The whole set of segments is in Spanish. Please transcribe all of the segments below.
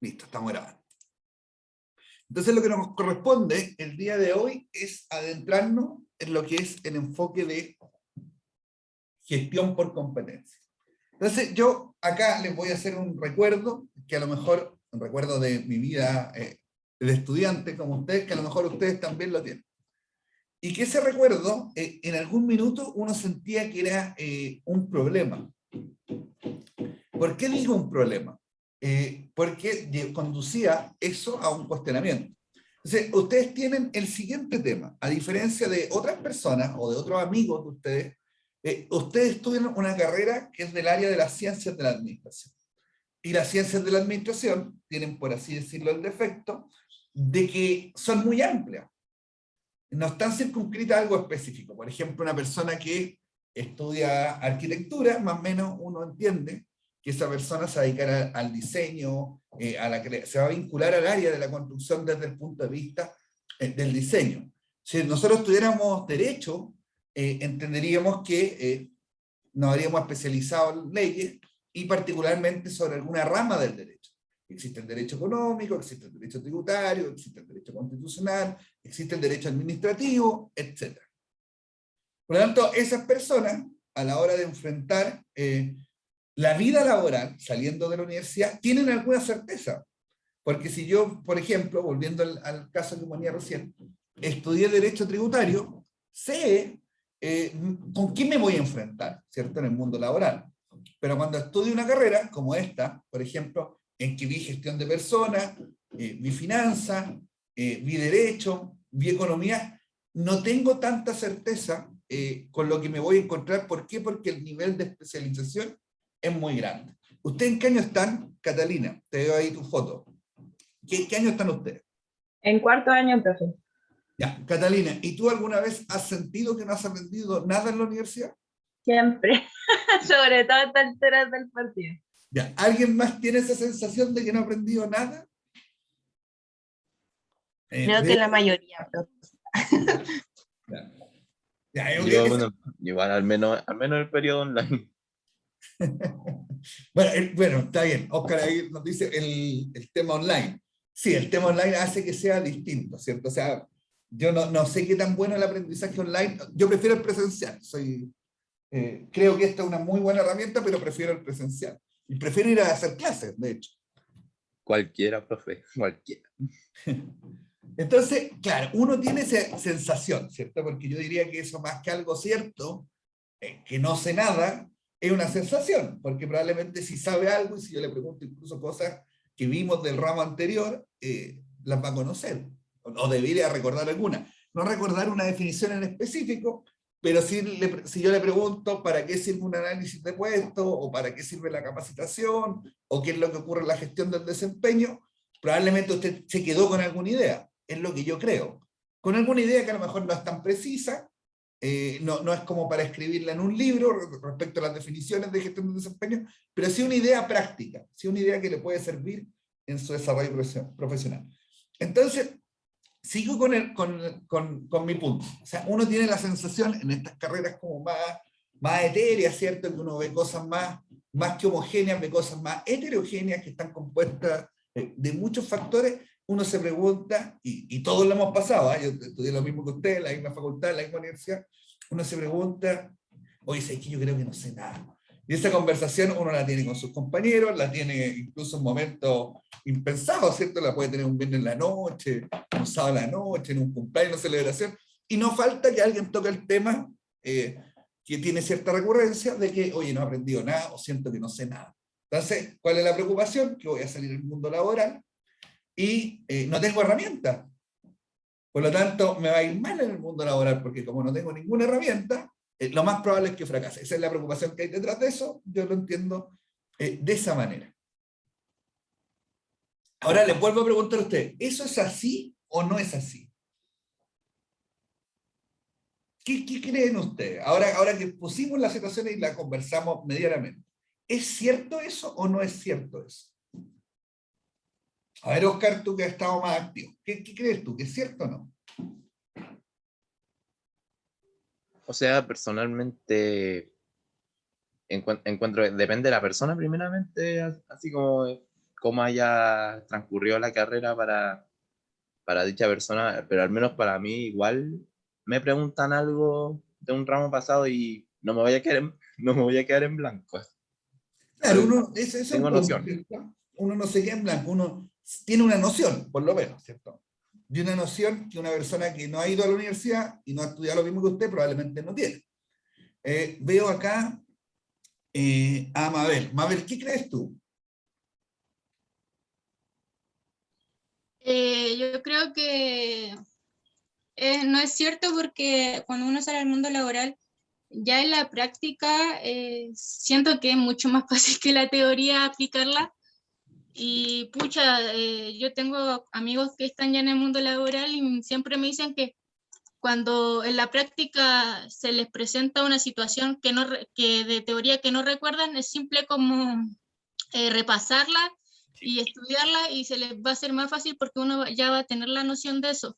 Listo, estamos grabando. Entonces lo que nos corresponde el día de hoy es adentrarnos en lo que es el enfoque de gestión por competencia. Entonces yo acá les voy a hacer un recuerdo, que a lo mejor, un recuerdo de mi vida de estudiante como ustedes, que a lo mejor ustedes también lo tienen. Y que ese recuerdo, en algún minuto uno sentía que era un problema. ¿Por qué digo un problema? Porque conducía eso a un cuestionamiento. Entonces, ustedes tienen el siguiente tema. A diferencia de otras personas o de otros amigos de ustedes, ustedes estudian una carrera que es del área de las ciencias de la administración. Y las ciencias de la administración tienen, por así decirlo, el defecto de que son muy amplias. No están circunscritas a algo específico. Por ejemplo, una persona que estudia arquitectura, más o menos uno entiende que esa persona se va a dedicar al diseño, se va a vincular al área de la construcción desde el punto de vista del diseño. Si nosotros estudiáramos derecho, entenderíamos que nos habríamos especializado en leyes y particularmente sobre alguna rama del derecho. Existe el derecho económico, existe el derecho tributario, existe el derecho constitucional, existe el derecho administrativo, etc. Por lo tanto, esas personas, a la hora de enfrentar la vida laboral, saliendo de la universidad, tienen alguna certeza. Porque si yo, por ejemplo, volviendo al caso que ponía recién, estudié derecho tributario, sé con quién me voy a enfrentar, ¿cierto? En el mundo laboral. Pero cuando estudio una carrera como esta, por ejemplo, en que vi gestión de personas, vi finanzas, vi derecho, vi economía, no tengo tanta certeza con lo que me voy a encontrar. ¿Por qué? Porque el nivel de especialización es muy grande. ¿Ustedes en qué año están, Catalina? Te veo ahí tu foto. ¿Qué año están ustedes? En cuarto año, profe. Ya, Catalina, ¿y tú alguna vez has sentido que no has aprendido nada en la universidad? Siempre. Sobre todo a estas alturas del partido. Ya, ¿alguien más tiene esa sensación de que no ha aprendido nada? Creo que la mayoría, profe. Ya, ya, Yo, bueno, igual al menos el periodo online. bueno, está bien. Oscar ahí nos dice el tema online. Sí, el tema online hace que sea distinto, ¿cierto? O sea, yo no sé qué tan bueno el aprendizaje online. Yo prefiero el presencial. Creo que esta es una muy buena herramienta, pero prefiero el presencial. Y prefiero ir a hacer clases, de hecho. Cualquiera, profe, cualquiera. Entonces, claro, uno tiene esa sensación, ¿cierto? Porque yo diría que eso más que algo cierto, que no sé nada, es una sensación, porque probablemente si sabe algo, y si yo le pregunto incluso cosas que vimos del ramo anterior, las va a conocer, o debería recordar alguna. No recordar una definición en específico, pero si yo le pregunto para qué sirve un análisis de puesto, o para qué sirve la capacitación, o qué es lo que ocurre en la gestión del desempeño, probablemente usted se quedó con alguna idea, es lo que yo creo. Con alguna idea que a lo mejor no es tan precisa, no es como para escribirla en un libro respecto a las definiciones de gestión del desempeño, pero sí una idea práctica, sí una idea que le puede servir en su desarrollo profesional. Entonces, sigo con mi punto. O sea, uno tiene la sensación en estas carreras como más etéreas, ¿cierto? Que uno ve cosas más que homogéneas, ve cosas más heterogéneas que están compuestas de muchos factores. Uno se pregunta, y todos lo hemos pasado, yo estudié lo mismo que usted, la misma facultad, la misma universidad, uno se pregunta, oye, ¿sabes qué? Yo creo que no sé nada. Y esa conversación uno la tiene con sus compañeros, la tiene incluso en momentos impensados, ¿cierto? La puede tener un viernes en la noche, un sábado en la noche, en un cumpleaños, una celebración, y no falta que alguien toque el tema que tiene cierta recurrencia de que, oye, no he aprendido nada o siento que no sé nada. Entonces, ¿cuál es la preocupación? Que voy a salir al mundo laboral y no tengo herramientas. Por lo tanto, me va a ir mal en el mundo laboral, porque como no tengo ninguna herramienta, lo más probable es que fracase. Esa es la preocupación que hay detrás de eso, yo lo entiendo de esa manera. Ahora les vuelvo a preguntar a ustedes, ¿eso es así o no es así? ¿Qué creen ustedes? Ahora que pusimos la situación y la conversamos medianamente, ¿es cierto eso o no es cierto eso? A ver, Oscar, tú que has estado más activo, ¿qué crees tú? ¿Que es cierto o no? O sea, personalmente encuentro, depende de la persona primeramente, así como cómo haya transcurrido la carrera para dicha persona, pero al menos para mí igual me preguntan algo de un ramo pasado y no me voy a quedar no me voy a quedar en blanco. Claro, ese es un Tengo punto, noción. ¿cierto? Uno no se queda en blanco, uno tiene una noción, por lo menos, ¿cierto? De una noción que una persona que no ha ido a la universidad y no ha estudiado lo mismo que usted probablemente no tiene. Veo acá a Mabel. Mabel, ¿qué crees tú? Yo creo que no es cierto porque cuando uno sale al mundo laboral, ya en la práctica siento que es mucho más fácil que la teoría aplicarla. Y pucha, yo tengo amigos que están ya en el mundo laboral y siempre me dicen que cuando en la práctica se les presenta una situación que de teoría que no recuerdan, es simple como repasarla y estudiarla y se les va a hacer más fácil porque uno ya va a tener la noción de eso.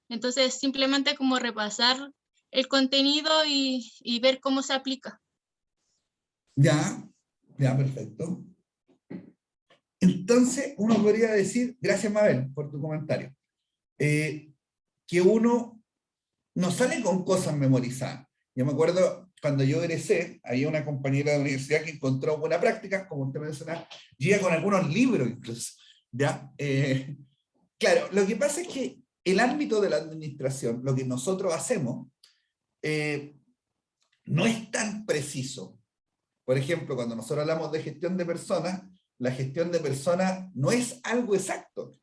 Entonces, simplemente como repasar el contenido y ver cómo se aplica. Ya, ya, perfecto. Entonces, uno podría decir, gracias Mabel por tu comentario, que uno no sale con cosas memorizadas. Yo me acuerdo cuando yo egresé, había una compañera de la universidad que encontró buena práctica, como usted mencionaba, llega con algunos libros incluso. ¿Ya? Claro, lo que pasa es que el ámbito de la administración, lo que nosotros hacemos, no es tan preciso. Por ejemplo, cuando nosotros hablamos de gestión de personas, la gestión de personas no es algo exacto.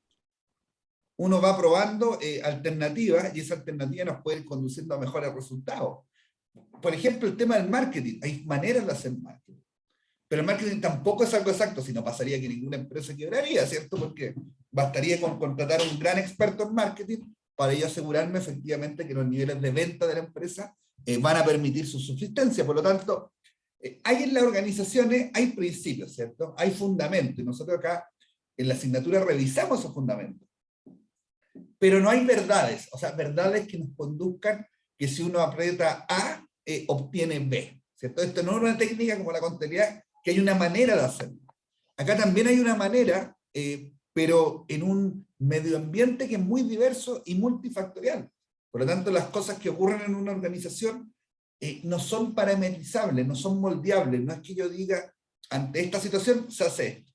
Uno va probando alternativas y esa alternativa nos puede ir conduciendo a mejores resultados. Por ejemplo, el tema del marketing. Hay maneras de hacer marketing. Pero el marketing tampoco es algo exacto, si no pasaría que ninguna empresa quebraría, ¿cierto? Porque bastaría con contratar a un gran experto en marketing para yo asegurarme efectivamente que los niveles de venta de la empresa van a permitir su subsistencia. Por lo tanto, hay en las organizaciones, hay principios, ¿cierto? Hay fundamentos, y nosotros acá en la asignatura revisamos esos fundamentos. Pero no hay verdades, o sea, verdades que nos conduzcan que si uno aprieta A, obtiene B, ¿cierto? Esto no es una técnica como la contabilidad, que hay una manera de hacerlo. Acá también hay una manera, pero en un medio ambiente que es muy diverso y multifactorial. Por lo tanto, las cosas que ocurren en una organización no son parametrizables, no son moldeables. No es que yo diga, ante esta situación se hace esto.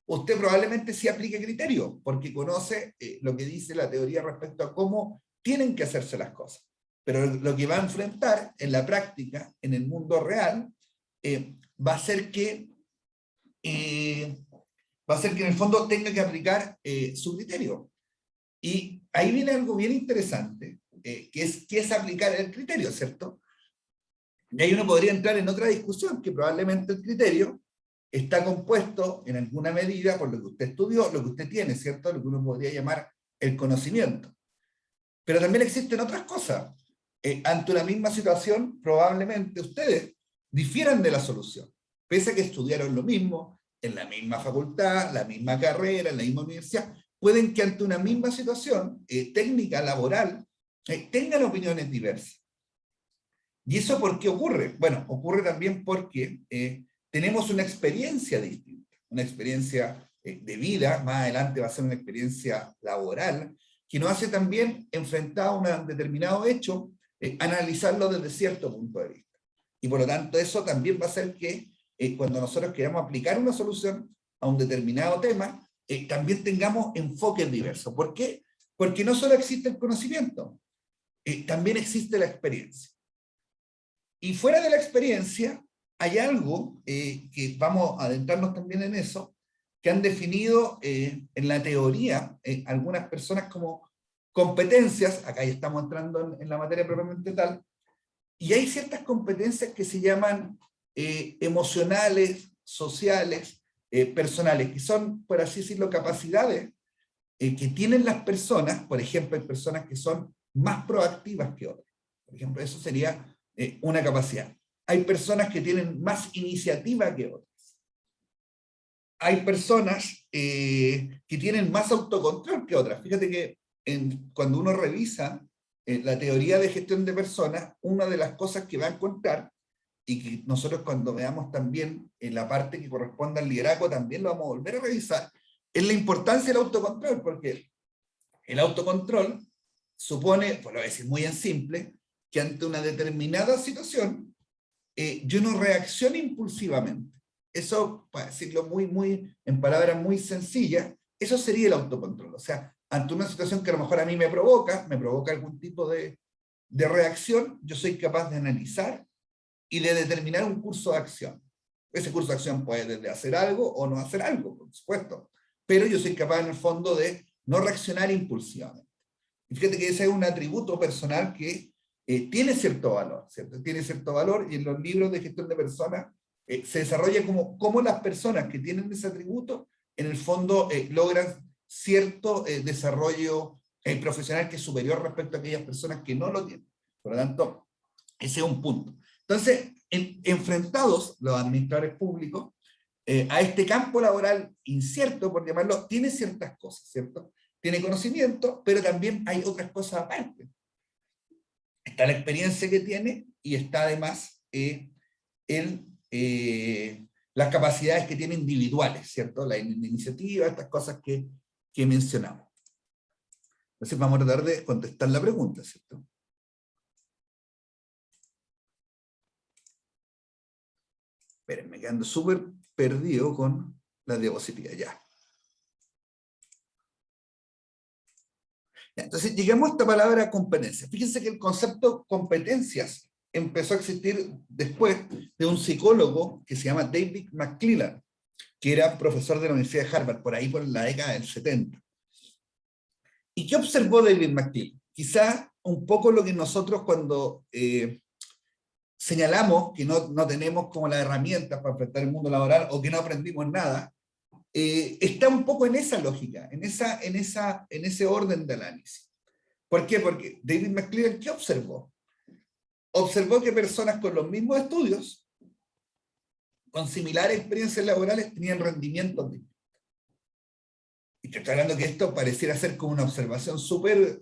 Usted probablemente sí aplique criterio, porque conoce lo que dice la teoría respecto a cómo tienen que hacerse las cosas. Pero lo que va a enfrentar en la práctica, en el mundo real, va a ser que en el fondo tenga que aplicar su criterio. Y ahí viene algo bien interesante, que es aplicar el criterio, ¿cierto? Y ahí uno podría entrar en otra discusión, que probablemente el criterio está compuesto en alguna medida por lo que usted estudió, lo que usted tiene, ¿cierto? Lo que uno podría llamar el conocimiento. Pero también existen otras cosas. Ante una misma situación, probablemente ustedes difieran de la solución, pese a que estudiaron lo mismo, en la misma facultad, la misma carrera, en la misma universidad, pueden que ante una misma situación técnica, laboral, tengan opiniones diversas. ¿Y eso por qué ocurre? Bueno, ocurre también porque tenemos una experiencia distinta, una experiencia de vida, más adelante va a ser una experiencia laboral, que nos hace también, enfrentado a un determinado hecho, analizarlo desde cierto punto de vista. Y por lo tanto eso también va a hacer que cuando nosotros queramos aplicar una solución a un determinado tema, también tengamos enfoques diversos. ¿Por qué? Porque no solo existe el conocimiento, también existe la experiencia. Y fuera de la experiencia, hay algo que vamos a adentrarnos también en eso, que han definido en la teoría algunas personas como competencias, acá ya estamos entrando en la materia propiamente tal, y hay ciertas competencias que se llaman emocionales, sociales, personales, que son, por así decirlo, capacidades que tienen las personas. Por ejemplo, hay personas que son más proactivas que otras. Por ejemplo, eso sería una capacidad. Hay personas que tienen más iniciativa que otras. Hay personas que tienen más autocontrol que otras. Fíjate que cuando uno revisa la teoría de gestión de personas, una de las cosas que va a encontrar y que nosotros cuando veamos también en la parte que corresponde al liderazgo, también lo vamos a volver a revisar, es la importancia del autocontrol, porque el autocontrol supone, pues lo voy a decir muy en simple, que ante una determinada situación, yo no reacciono impulsivamente. Eso, para decirlo en palabras muy sencillas, eso sería el autocontrol. O sea, ante una situación que a lo mejor a mí me provoca algún tipo de reacción, yo soy capaz de analizar y de determinar un curso de acción. Ese curso de acción puede desde hacer algo o no hacer algo, por supuesto, pero yo soy capaz en el fondo de no reaccionar impulsivamente. Y fíjate que ese es un atributo personal que tiene cierto valor, ¿cierto? Tiene cierto valor, y en los libros de gestión de personas se desarrolla como las personas que tienen ese atributo, en el fondo logran cierto desarrollo profesional que es superior respecto a aquellas personas que no lo tienen. Por lo tanto, ese es un punto. Entonces, enfrentados los administradores públicos a este campo laboral incierto, por llamarlo, tiene ciertas cosas, ¿cierto? Tiene conocimiento, pero también hay otras cosas aparte. Está la experiencia que tiene y está además las capacidades que tiene individuales, ¿cierto? La iniciativa, estas cosas que mencionamos. Entonces vamos a tratar de contestar la pregunta, ¿cierto? Esperen, quedando súper perdido con la diapositiva, ya. Entonces llegamos a esta palabra competencia. Fíjense que el concepto competencias empezó a existir después de un psicólogo que se llama David McClelland, que era profesor de la Universidad de Harvard, por ahí por la década del 70. ¿Y qué observó David McClelland? Quizá un poco lo que nosotros cuando señalamos que no tenemos como las herramientas para enfrentar el mundo laboral o que no aprendimos nada, está un poco en esa lógica, en ese orden de análisis. ¿Por qué? Porque David McClelland, ¿qué observó? Observó que personas con los mismos estudios, con similares experiencias laborales, tenían rendimientos distintos. Y te estoy hablando que esto pareciera ser como una observación súper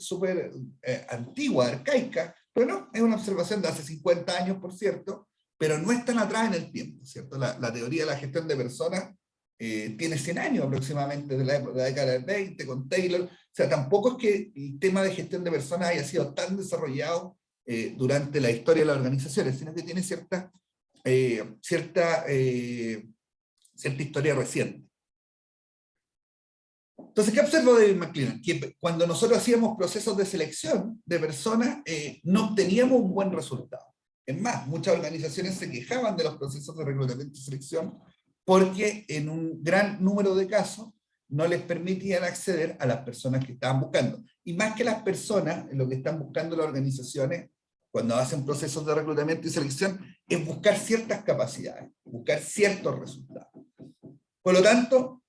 antigua, arcaica, pero no, es una observación de hace 50 años, por cierto, pero no es tan atrás en el tiempo, ¿cierto? La teoría de la gestión de personas tiene 100 años aproximadamente, de la década del 20, con Taylor. O sea, tampoco es que el tema de gestión de personas haya sido tan desarrollado durante la historia de las organizaciones, sino que tiene cierta historia reciente. Entonces, ¿qué observó David McClelland? Que cuando nosotros hacíamos procesos de selección de personas, no obteníamos un buen resultado. Es más, muchas organizaciones se quejaban de los procesos de reclutamiento y selección porque en un gran número de casos no les permitían acceder a las personas que estaban buscando. Y más que las personas, lo que están buscando las organizaciones cuando hacen procesos de reclutamiento y selección es buscar ciertas capacidades, buscar ciertos resultados. Por lo tanto,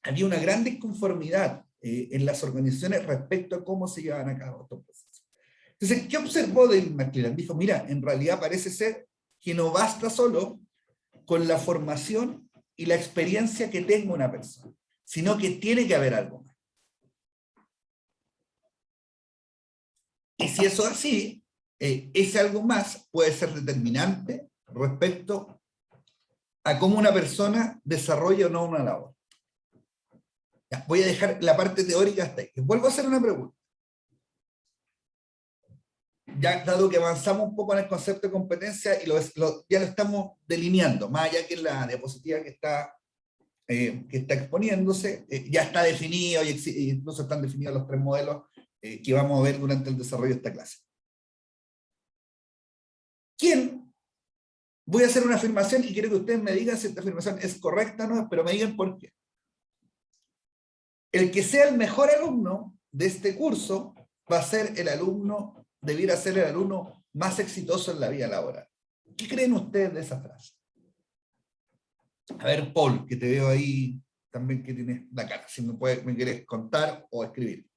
había una gran disconformidad en las organizaciones respecto a cómo se llevaban a cabo estos procesos. Entonces, ¿qué observó David McClelland? Dijo, mira, en realidad parece ser que no basta solo con la formación y la experiencia que tenga una persona, sino que tiene que haber algo más. Y si eso es así, ese algo más puede ser determinante respecto a cómo una persona desarrolla o no una labor. Ya, voy a dejar la parte teórica hasta ahí. Vuelvo a hacer una pregunta. Ya dado que avanzamos un poco en el concepto de competencia y ya lo estamos delineando, más allá que en la diapositiva que está exponiéndose, ya está definido y incluso están definidos los 3 modelos que vamos a ver durante el desarrollo de esta clase. ¿Quién? Voy a hacer una afirmación y quiero que ustedes me digan si esta afirmación es correcta o no, pero me digan por qué. El que sea el mejor alumno de este curso va a ser debiera ser el alumno más exitoso en la vida laboral. ¿Qué creen ustedes de esa frase? A ver, Paul, que te veo ahí también que tienes la cara, si me quieres contar o escribir.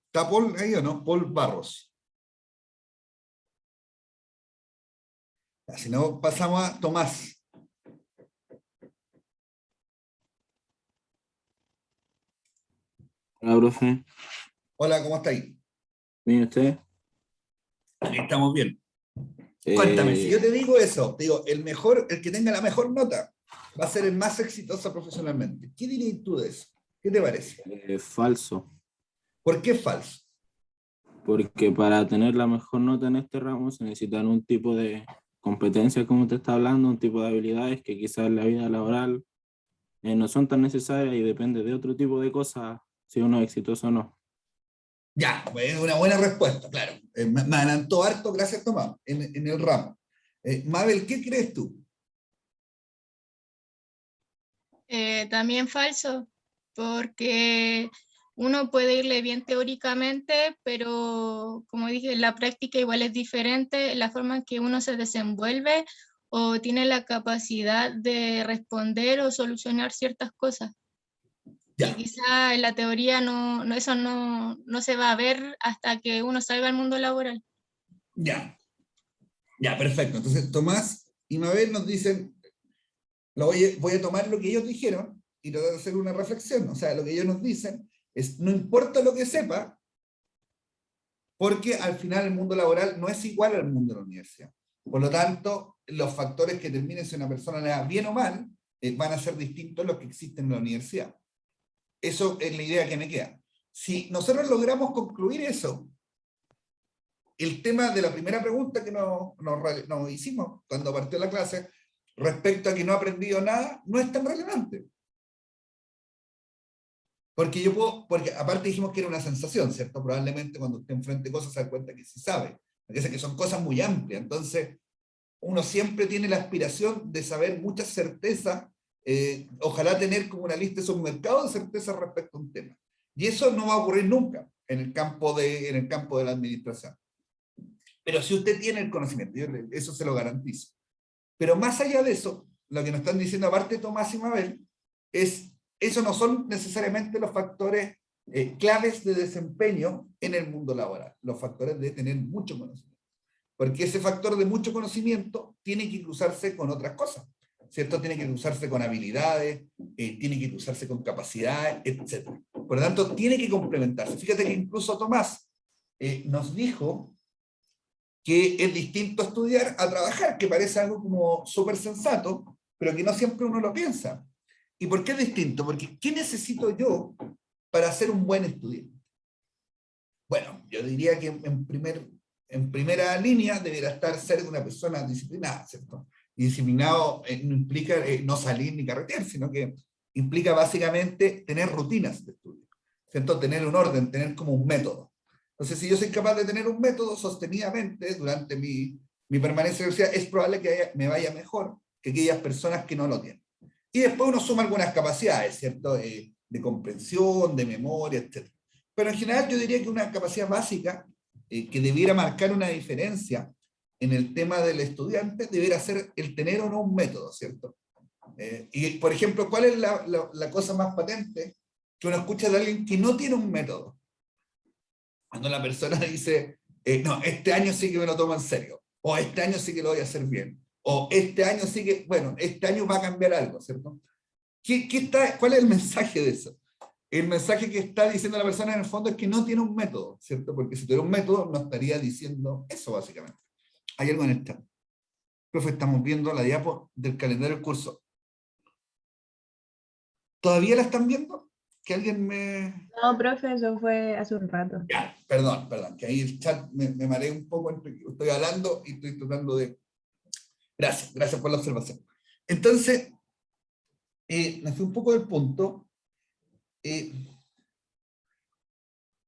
¿Está Paul ahí o no? Paul Barros. Si no, pasamos a Tomás. Hola, profe. Hola, ¿cómo está ahí? Mire usted. Aquí estamos bien. Cuéntame, si yo te digo eso, te digo, el que tenga la mejor nota va a ser el más exitoso profesionalmente. ¿Qué dirías tú de eso? ¿Qué te parece? Falso. ¿Por qué es falso? Porque para tener la mejor nota en este ramo se necesitan un tipo de competencias, como te está hablando, un tipo de habilidades que quizás en la vida laboral no son tan necesarias y depende de otro tipo de cosas si uno es exitoso o no. Ya, es una buena respuesta, claro. Me adelantó harto, gracias Tomás, en el ramo. Mabel, ¿qué crees tú? También falso, porque uno puede irle bien teóricamente, pero como dije, la práctica igual es diferente, la forma en que uno se desenvuelve o tiene la capacidad de responder o solucionar ciertas cosas. Ya. Y quizá en la teoría eso no se va a ver hasta que uno salga al mundo laboral. Ya, ya, perfecto. Entonces Tomás y Mabel nos dicen, voy a tomar lo que ellos dijeron y tratar de hacer una reflexión. O sea, lo que ellos nos dicen es, no importa lo que sepa, porque al final el mundo laboral no es igual al mundo de la universidad. Por lo tanto, los factores que determinen si una persona le da bien o mal van a ser distintos a los que existen en la universidad. Eso es la idea que me queda. Si nosotros logramos concluir eso, el tema de la primera pregunta que nos hicimos cuando partió la clase, respecto a que no ha aprendido nada, no es tan relevante. Porque aparte dijimos que era una sensación, ¿cierto? Probablemente cuando usted enfrente cosas se da cuenta que sí sabe. Porque que son cosas muy amplias. Entonces, uno siempre tiene la aspiración de saber mucha certeza, ojalá tener como una lista de submercado de certeza respecto a un tema. Y eso no va a ocurrir nunca en el campo de la administración. Pero si usted tiene el conocimiento, eso se lo garantizo. Pero más allá de eso, lo que nos están diciendo aparte Tomás y Mabel, es eso no son necesariamente los factores claves de desempeño en el mundo laboral, los factores de tener mucho conocimiento. Porque ese factor de mucho conocimiento tiene que cruzarse con otras cosas, ¿cierto? Tiene que cruzarse con habilidades, tiene que cruzarse con capacidades, etc. Por lo tanto, tiene que complementarse. Fíjate que incluso Tomás nos dijo que es distinto estudiar a trabajar, que parece algo como súper sensato, pero que no siempre uno lo piensa. ¿Y por qué es distinto? Porque ¿qué necesito yo para ser un buen estudiante? Bueno, yo diría que en primera línea debería ser una persona disciplinada, ¿cierto? Y disciplinado no implica no salir ni carretear, sino que implica básicamente tener rutinas de estudio, ¿cierto? Tener un orden, tener como un método. Entonces, si yo soy capaz de tener un método sostenidamente durante mi permanencia en la universidad, es probable que me vaya mejor que aquellas personas que no lo tienen. Y después uno suma algunas capacidades, ¿cierto? De comprensión, de memoria, etc. Pero en general yo diría que una capacidad básica que debiera marcar una diferencia en el tema del estudiante debiera ser el tener o no un método, ¿cierto? Y, por ejemplo, ¿cuál es la cosa más patente que uno escucha de alguien que no tiene un método? Cuando la persona dice, no, este año sí que me lo tomo en serio, o este año sí que lo voy a hacer bien, o este año sí que, bueno, este año va a cambiar algo, ¿cierto? ¿Cuál es el mensaje de eso? El mensaje que está diciendo la persona en el fondo es que no tiene un método, ¿cierto? Porque si tuviera un método no estaría diciendo eso básicamente. Hay algo en el chat. Profe, estamos viendo la diapo del calendario del curso. ¿Todavía la están viendo? Que alguien me... No, profe, eso fue hace un rato. Ya, perdón, que ahí el chat me mareé un poco entre que estoy hablando y estoy tratando de... Gracias por la observación. Entonces, me fui un poco del punto.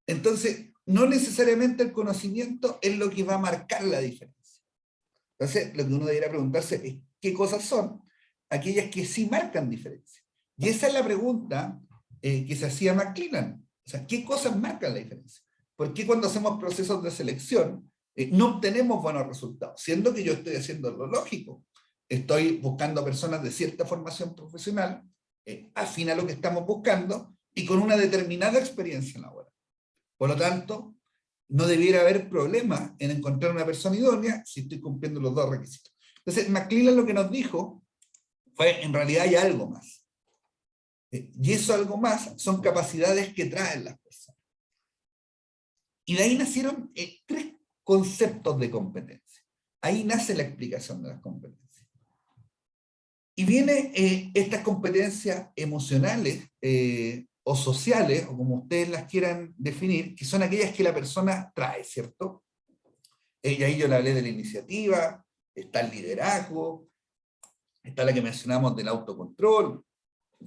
Entonces, no necesariamente el conocimiento es lo que va a marcar la diferencia. Entonces, lo que uno debería preguntarse es qué cosas son aquellas que sí marcan diferencia. Y esa es la pregunta que se hacía McClellan. O sea, ¿qué cosas marcan la diferencia? ¿Por qué cuando hacemos procesos de selección no obtenemos buenos resultados? Siendo que yo estoy haciendo lo lógico. Estoy buscando personas de cierta formación profesional, afín a lo que estamos buscando, y con una determinada experiencia laboral. Por lo tanto, no debiera haber problema en encontrar una persona idónea si estoy cumpliendo los dos requisitos. Entonces, McClellan lo que nos dijo fue, en realidad hay algo más. Y eso algo más son capacidades que traen las personas. Y de ahí nacieron 3 conceptos de competencia. Ahí nace la explicación de las competencias. Y viene estas competencias emocionales o sociales, o como ustedes las quieran definir, que son aquellas que la persona trae, ¿cierto? Y ahí yo le hablé de la iniciativa, está el liderazgo, está la que mencionamos del autocontrol,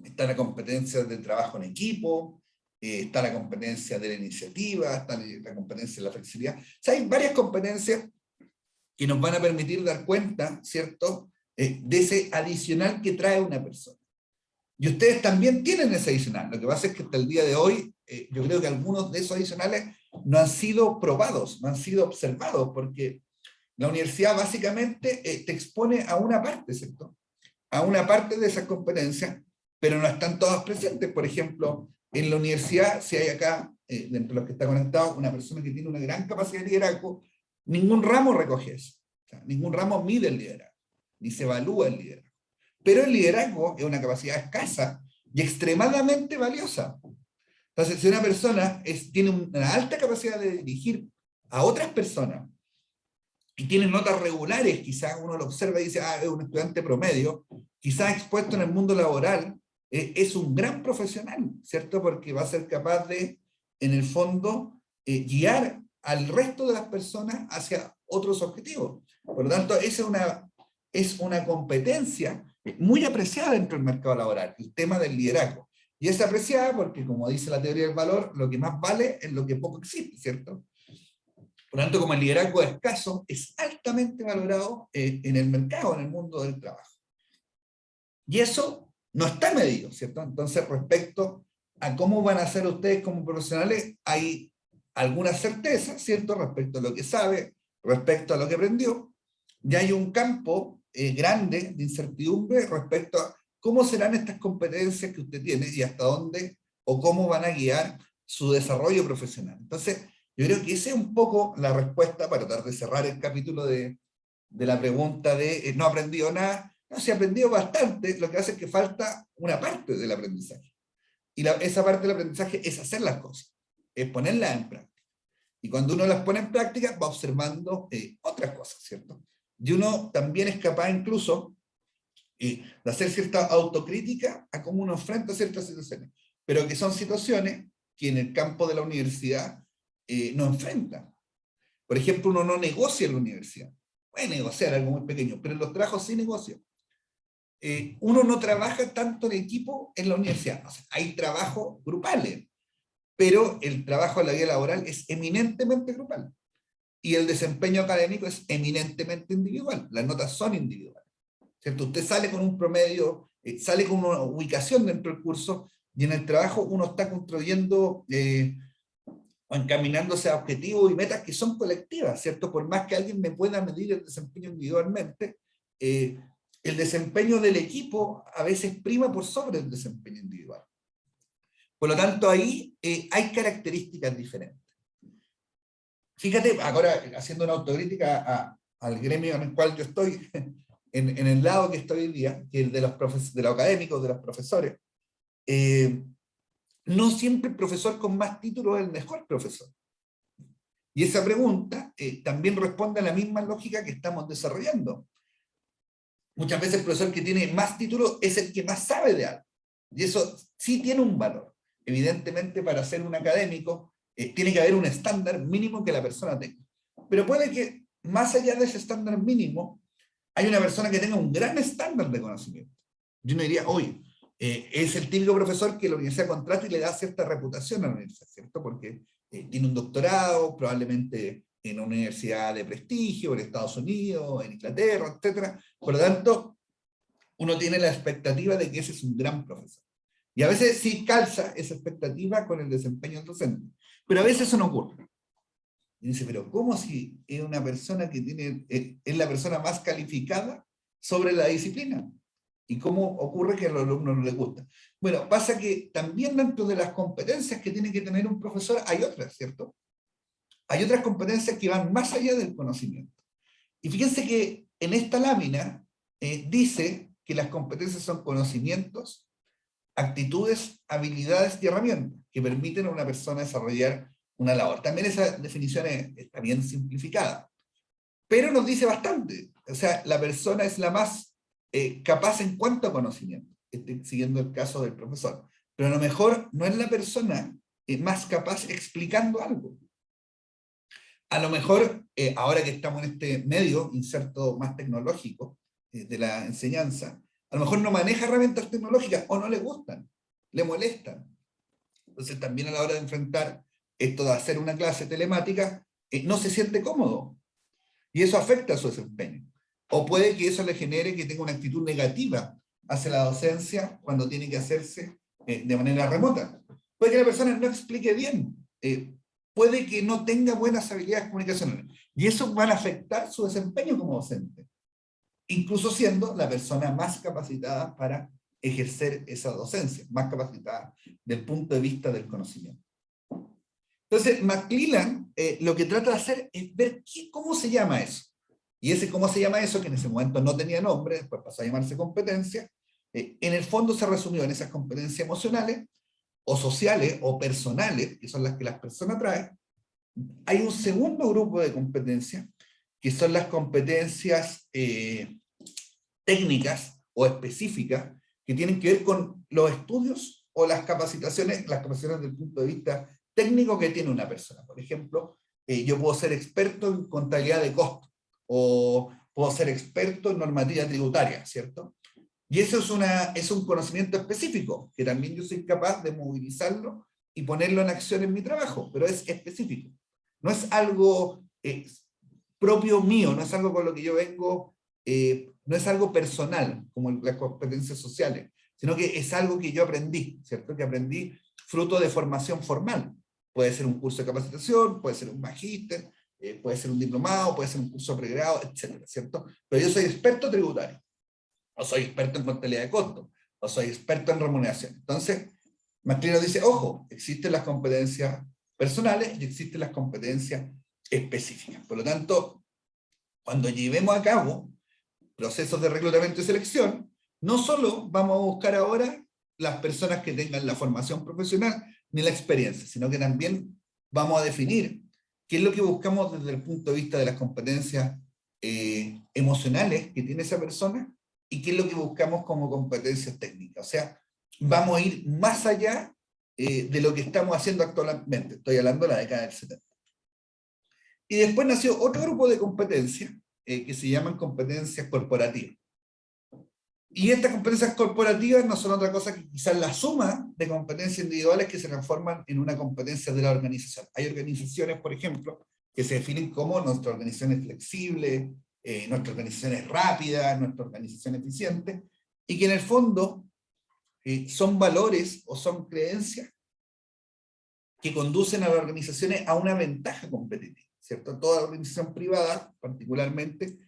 está la competencia del trabajo en equipo, está la competencia de la iniciativa, está la competencia de la flexibilidad. O sea, hay varias competencias que nos van a permitir dar cuenta, ¿cierto?, de ese adicional que trae una persona. Y ustedes también tienen ese adicional. Lo que pasa es que hasta el día de hoy, yo creo que algunos de esos adicionales no han sido probados, no han sido observados, porque la universidad básicamente te expone a una parte, ¿cierto?, a una parte de esas competencias, pero no están todas presentes. Por ejemplo, en la universidad, si hay acá, dentro de los que está conectado, una persona que tiene una gran capacidad de liderazgo, ningún ramo recoge eso. O sea, ningún ramo mide el liderazgo, ni se evalúa el liderazgo. Pero el liderazgo es una capacidad escasa y extremadamente valiosa. Entonces, si una persona tiene una alta capacidad de dirigir a otras personas, y tiene notas regulares, quizás uno lo observa y dice, es un estudiante promedio, quizás expuesto en el mundo laboral, es un gran profesional, ¿cierto? Porque va a ser capaz de, en el fondo, guiar al resto de las personas hacia otros objetivos. Por lo tanto, esa es una competencia muy apreciada dentro del mercado laboral, el tema del liderazgo. Y es apreciada porque, como dice la teoría del valor, lo que más vale es lo que poco existe, ¿cierto? Por lo tanto, como el liderazgo es escaso, es altamente valorado en el mercado, en el mundo del trabajo. Y eso no está medido, ¿cierto? Entonces, respecto a cómo van a ser ustedes como profesionales, hay algunas certezas, ¿cierto? Respecto a lo que sabe, respecto a lo que aprendió, y hay un campo grande de incertidumbre respecto a cómo serán estas competencias que usted tiene y hasta dónde o cómo van a guiar su desarrollo profesional. Entonces, yo creo que esa es un poco la respuesta para tratar de cerrar el capítulo de la pregunta de no he aprendido nada. No, se ha aprendido bastante, lo que hace es que falta una parte del aprendizaje. Y esa parte del aprendizaje es hacer las cosas, es ponerlas en práctica. Y cuando uno las pone en práctica, va observando otras cosas, ¿cierto? Y uno también es capaz incluso de hacer cierta autocrítica a cómo uno enfrenta ciertas situaciones, pero que son situaciones que en el campo de la universidad no enfrenta. Por ejemplo, uno no negocia en la universidad. Puede negociar algo muy pequeño, pero en los trabajos sí negocia. Uno no trabaja tanto en equipo en la universidad. O sea, hay trabajos grupales, pero el trabajo en la vida laboral es eminentemente grupal. Y el desempeño académico es eminentemente individual. Las notas son individuales, ¿cierto? Usted sale con un promedio, sale con una ubicación dentro del curso, y en el trabajo uno está construyendo o encaminándose a objetivos y metas que son colectivas, ¿cierto? Por más que alguien me pueda medir el desempeño individualmente, el desempeño del equipo a veces prima por sobre el desempeño individual. Por lo tanto, ahí hay características diferentes. Fíjate, ahora haciendo una autocrítica al gremio en el cual yo estoy, en el lado que estoy hoy día, que es de los académicos, de los profesores, no siempre el profesor con más títulos es el mejor profesor. Y esa pregunta también responde a la misma lógica que estamos desarrollando. Muchas veces el profesor que tiene más títulos es el que más sabe de algo. Y eso sí tiene un valor. Evidentemente, para ser un académico, tiene que haber un estándar mínimo que la persona tenga. Pero puede que, más allá de ese estándar mínimo, hay una persona que tenga un gran estándar de conocimiento. Yo no diría, oye, es el típico profesor que la universidad contrata y le da cierta reputación a la universidad, ¿cierto? Porque tiene un doctorado, probablemente en una universidad de prestigio, en Estados Unidos, en Inglaterra, etc. Por lo tanto, uno tiene la expectativa de que ese es un gran profesor. Y a veces sí calza esa expectativa con el desempeño del docente. Pero a veces eso no ocurre. Y dice, pero ¿cómo si es una persona que tiene, es la persona más calificada sobre la disciplina? ¿Y cómo ocurre que a los alumnos no les gusta? Bueno, pasa que también dentro de las competencias que tiene que tener un profesor hay otras, ¿cierto? Hay otras competencias que van más allá del conocimiento. Y fíjense que en esta lámina dice que las competencias son conocimientos, actitudes, habilidades y herramientas que permiten a una persona desarrollar una labor. También esa definición está bien simplificada, pero nos dice bastante. O sea, la persona es la más capaz en cuanto a conocimiento, siguiendo el caso del profesor. Pero a lo mejor no es la persona más capaz explicando algo. A lo mejor, ahora que estamos en este medio, inserto más tecnológico de la enseñanza, a lo mejor no maneja herramientas tecnológicas o no le gustan, le molestan. Entonces también a la hora de enfrentar esto de hacer una clase telemática, no se siente cómodo. Y eso afecta a su desempeño. O puede que eso le genere que tenga una actitud negativa hacia la docencia cuando tiene que hacerse de manera remota. Puede que la persona no explique bien, puede que no tenga buenas habilidades comunicacionales, y eso va a afectar su desempeño como docente, incluso siendo la persona más capacitada para ejercer esa docencia, más capacitada del punto de vista del conocimiento. Entonces, McClelland lo que trata de hacer es ver cómo se llama eso. Y ese cómo se llama eso, que en ese momento no tenía nombre, después pasó a llamarse competencia, en el fondo se resumió en esas competencias emocionales, o sociales, o personales, que son las que las personas traen. Hay un segundo grupo de competencias, que son las competencias técnicas o específicas, que tienen que ver con los estudios o las capacitaciones desde el punto de vista técnico que tiene una persona. Por ejemplo, yo puedo ser experto en contabilidad de costos, o puedo ser experto en normativa tributaria, ¿cierto? Y eso es un conocimiento específico, que también yo soy capaz de movilizarlo y ponerlo en acción en mi trabajo, pero es específico. No es algo propio mío, no es algo con lo que yo vengo, no es algo personal, como las competencias sociales, sino que es algo que yo aprendí, ¿cierto? Que aprendí fruto de formación formal. Puede ser un curso de capacitación, puede ser un magíster, puede ser un diplomado, puede ser un curso de pregrado, etcétera, ¿cierto? Pero yo soy experto tributario, o soy experto en contabilidad de costos, o soy experto en remuneración. Entonces, McClelland dice, ojo, existen las competencias personales y existen las competencias específicas. Por lo tanto, cuando llevemos a cabo procesos de reclutamiento y selección, no solo vamos a buscar ahora las personas que tengan la formación profesional ni la experiencia, sino que también vamos a definir qué es lo que buscamos desde el punto de vista de las competencias emocionales que tiene esa persona y qué es lo que buscamos como competencias técnicas. O sea, vamos a ir más allá de lo que estamos haciendo actualmente. Estoy hablando de la década del 70. Y después nació otro grupo de competencias que se llaman competencias corporativas. Y estas competencias corporativas no son otra cosa que quizás la suma de competencias individuales que se transforman en una competencia de la organización. Hay organizaciones, por ejemplo, que se definen como nuestra organización es flexible, nuestra organización es rápida, nuestra organización es eficiente, y que en el fondo son valores o son creencias que conducen a las organizaciones a una ventaja competitiva, ¿cierto? Toda organización privada, particularmente,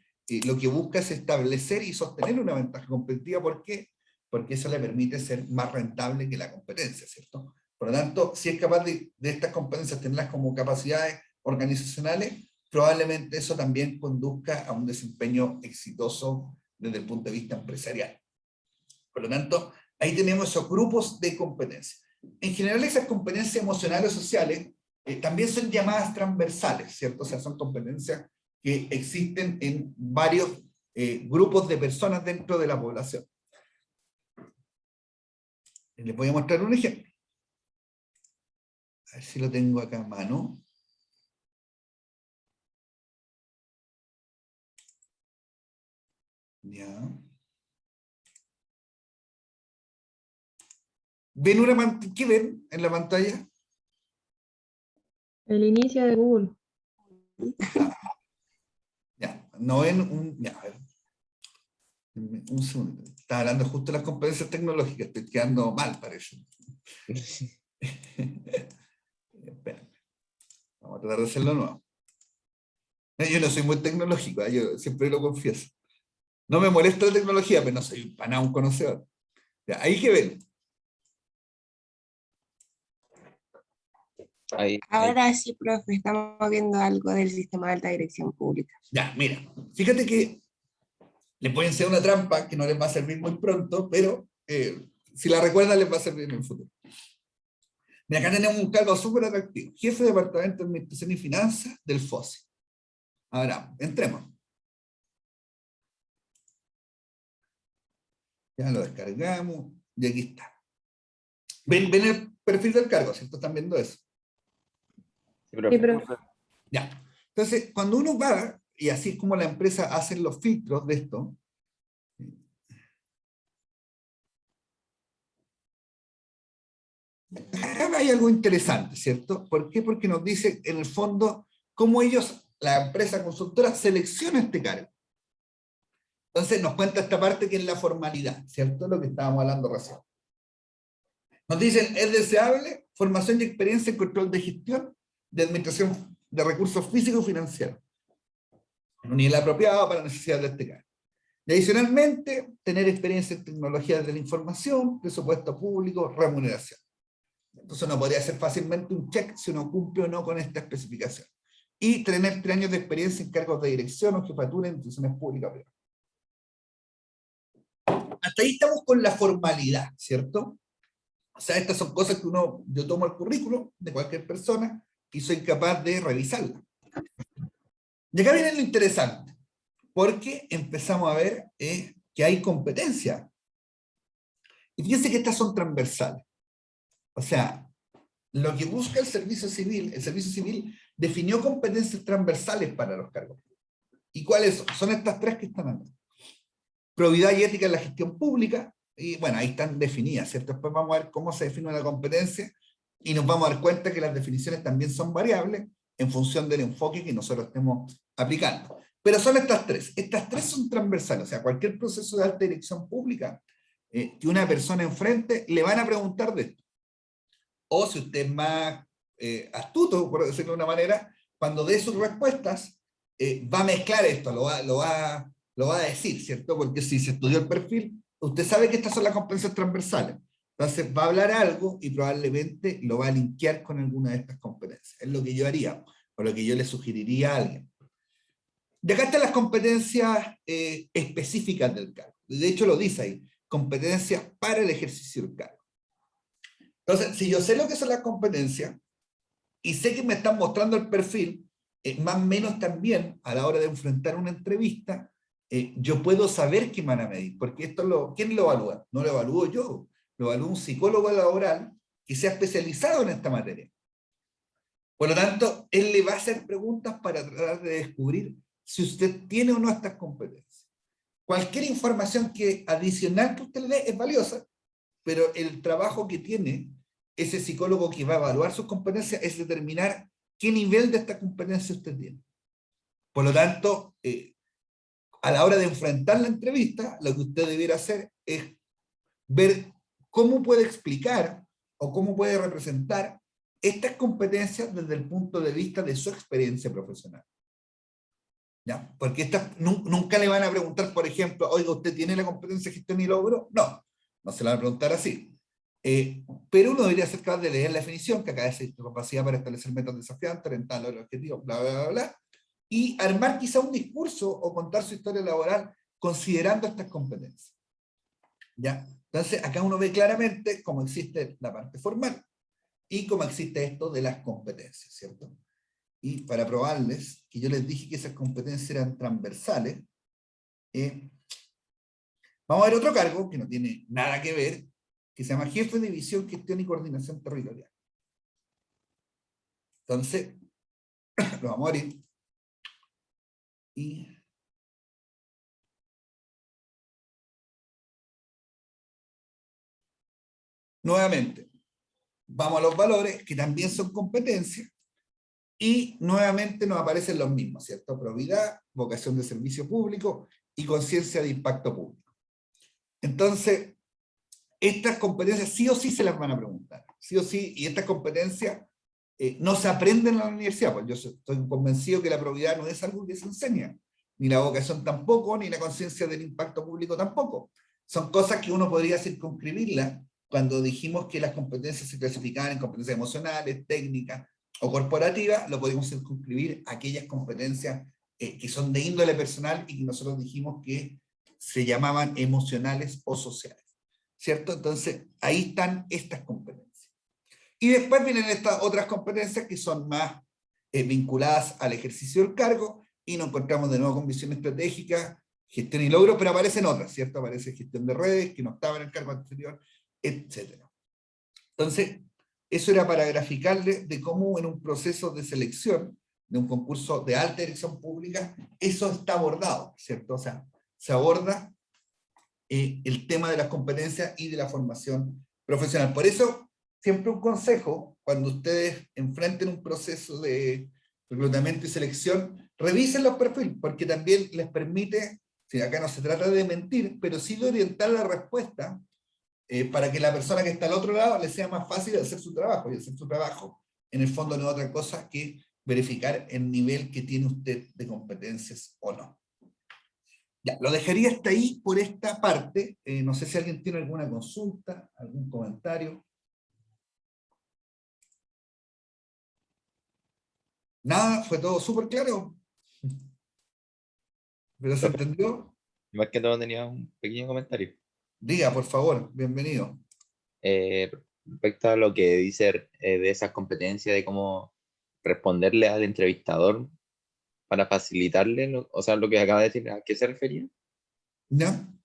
lo que busca es establecer y sostener una ventaja competitiva. ¿Por qué? Porque eso le permite ser más rentable que la competencia, ¿cierto? Por lo tanto, si es capaz de estas competencias tenerlas como capacidades organizacionales, probablemente eso también conduzca a un desempeño exitoso desde el punto de vista empresarial. Por lo tanto, ahí tenemos esos grupos de competencias. En general, esas competencias emocionales o sociales también son llamadas transversales, ¿cierto? O sea, son competencias que existen en varios grupos de personas dentro de la población. Les voy a mostrar un ejemplo. A ver si lo tengo acá a mano. Ya. ¿Ven una pantalla? ¿Qué ven en la pantalla? El inicio de Google. Ya, no ven un... Ya, a ver. Un segundo. Estaba hablando justo de las competencias tecnológicas. Estoy quedando mal, parece. Espérame. Vamos a tratar de hacerlo nuevo. Yo no soy muy tecnológico, yo siempre lo confieso. No me molesta la tecnología, pero no soy para nada un conocedor. Ya, ahí que ven. Ahí, Ahora sí, profe, estamos viendo algo del sistema de alta dirección pública. Ya, mira. Fíjate que les voy a enseñar una trampa que no les va a servir muy pronto, pero si la recuerdan les va a servir en el futuro. Mira, acá tenemos un cargo súper atractivo. Jefe de Departamento de Administración y Finanzas del FOSI. Ahora, entremos. Ya lo descargamos y aquí está. ¿Ven el perfil del cargo? ¿Cierto? ¿Están viendo eso? Sí, profe. Sí, profe. Ya. Entonces, cuando uno va, y así es como la empresa hace los filtros de esto, acá hay algo interesante, ¿cierto? ¿Por qué? Porque nos dice, en el fondo, cómo ellos, la empresa consultora, selecciona este cargo. Entonces nos cuenta esta parte que es la formalidad, ¿cierto? Lo que estábamos hablando recién. Nos dicen, es deseable formación y experiencia en control de gestión de administración de recursos físicos y financieros, en un nivel apropiado para necesidades de este cargo. Y adicionalmente, tener experiencia en tecnologías de la información, presupuesto público, remuneración. Entonces uno podría hacer fácilmente un check si uno cumple o no con esta especificación. Y tener 3 años de experiencia en cargos de dirección o jefatura en instituciones públicas. Hasta ahí estamos con la formalidad, ¿cierto? O sea, estas son cosas que yo tomo el currículum de cualquier persona y soy capaz de revisarla. Y acá viene lo interesante, porque empezamos a ver que hay competencia. Y fíjense que estas son transversales. O sea, lo que busca el servicio civil definió competencias transversales para los cargos. ¿Y cuáles son? Son estas 3 que están acá. Probidad y ética en la gestión pública, y bueno, ahí están definidas, ¿cierto? Después vamos a ver cómo se define una competencia, y nos vamos a dar cuenta que las definiciones también son variables en función del enfoque que nosotros estemos aplicando. Pero son estas 3. Estas 3 son transversales, o sea, cualquier proceso de alta dirección pública que una persona enfrente, le van a preguntar de esto. O si usted es más astuto, por decirlo de una manera, cuando dé sus respuestas, va a mezclar esto, lo va a decir, ¿cierto? Porque si se estudió el perfil, usted sabe que estas son las competencias transversales. Entonces va a hablar algo y probablemente lo va a linkear con alguna de estas competencias. Es lo que yo haría, o lo que yo le sugeriría a alguien. Y acá están las competencias específicas del cargo. De hecho lo dice ahí, competencias para el ejercicio del cargo. Entonces, si yo sé lo que son las competencias, y sé que me están mostrando el perfil, más o menos también, a la hora de enfrentar una entrevista, yo puedo saber qué me van a medir, porque ¿quién lo evalúa? No lo evalúo yo, lo evalúa un psicólogo laboral que sea especializado en esta materia. Por lo tanto, él le va a hacer preguntas para tratar de descubrir si usted tiene o no estas competencias. Cualquier información adicional que usted le dé es valiosa, pero el trabajo que tiene ese psicólogo que va a evaluar sus competencias es determinar qué nivel de esta competencia usted tiene. Por lo tanto, a la hora de enfrentar la entrevista, lo que usted debiera hacer es ver cómo puede explicar o cómo puede representar estas competencias desde el punto de vista de su experiencia profesional. ¿Ya? Porque nunca le van a preguntar, por ejemplo, oiga, ¿usted tiene la competencia de gestión y logro? No se la van a preguntar así. Pero uno debería ser capaz de leer la definición, que acá es capacidad para establecer metas desafiantes, orientar los objetivos, bla, bla, bla, bla, y armar quizá un discurso o contar su historia laboral considerando estas competencias. ¿Ya? Entonces, acá uno ve claramente cómo existe la parte formal y cómo existe esto de las competencias, ¿cierto? Y para probarles que yo les dije que esas competencias eran transversales, vamos a ver otro cargo que no tiene nada que ver, que se llama Jefe de División, Gestión y Coordinación Territorial. Entonces, lo vamos a abrir. Y nuevamente, vamos a los valores, que también son competencias, y nuevamente nos aparecen los mismos, ¿cierto? Probidad, vocación de servicio público y conciencia de impacto público. Entonces, estas competencias sí o sí se las van a preguntar, sí o sí, y estas competencias no se aprenden en la universidad, pues yo estoy convencido que la probidad no es algo que se enseña, ni la vocación tampoco, ni la conciencia del impacto público tampoco. Son cosas que uno podría circunscribirlas cuando dijimos que las competencias se clasificaban en competencias emocionales, técnicas o corporativas, lo podemos circunscribir a aquellas competencias que son de índole personal y que nosotros dijimos que se llamaban emocionales o sociales, ¿cierto? Entonces, ahí están estas competencias. Y después vienen estas otras competencias que son más vinculadas al ejercicio del cargo, y nos encontramos de nuevo con visión estratégica, gestión y logro, pero aparecen otras, ¿cierto? Aparece gestión de redes, que no estaba en el cargo anterior, etc. Entonces, eso era para graficarle de cómo en un proceso de selección, de un concurso de alta dirección pública, eso está abordado, ¿cierto? O sea, se aborda el tema de las competencias y de la formación profesional. Por eso, siempre un consejo, cuando ustedes enfrenten un proceso de reclutamiento y selección, revisen los perfiles, porque también les permite, si acá no se trata de mentir, pero sí de orientar la respuesta para que la persona que está al otro lado le sea más fácil hacer su trabajo, y hacer su trabajo en el fondo no es otra cosa que verificar el nivel que tiene usted de competencias o no. Ya, lo dejaría hasta ahí por esta parte. No sé si alguien tiene alguna consulta, algún comentario. Nada, fue todo súper claro. ¿Pero se entendió? Más que todo tenía un pequeño comentario. Diga, por favor, bienvenido. Respecto a lo que dice de esas competencias, de cómo responderle al entrevistador para facilitarle, o sea, lo que acaba de decir, ¿a qué se refería? ¿No?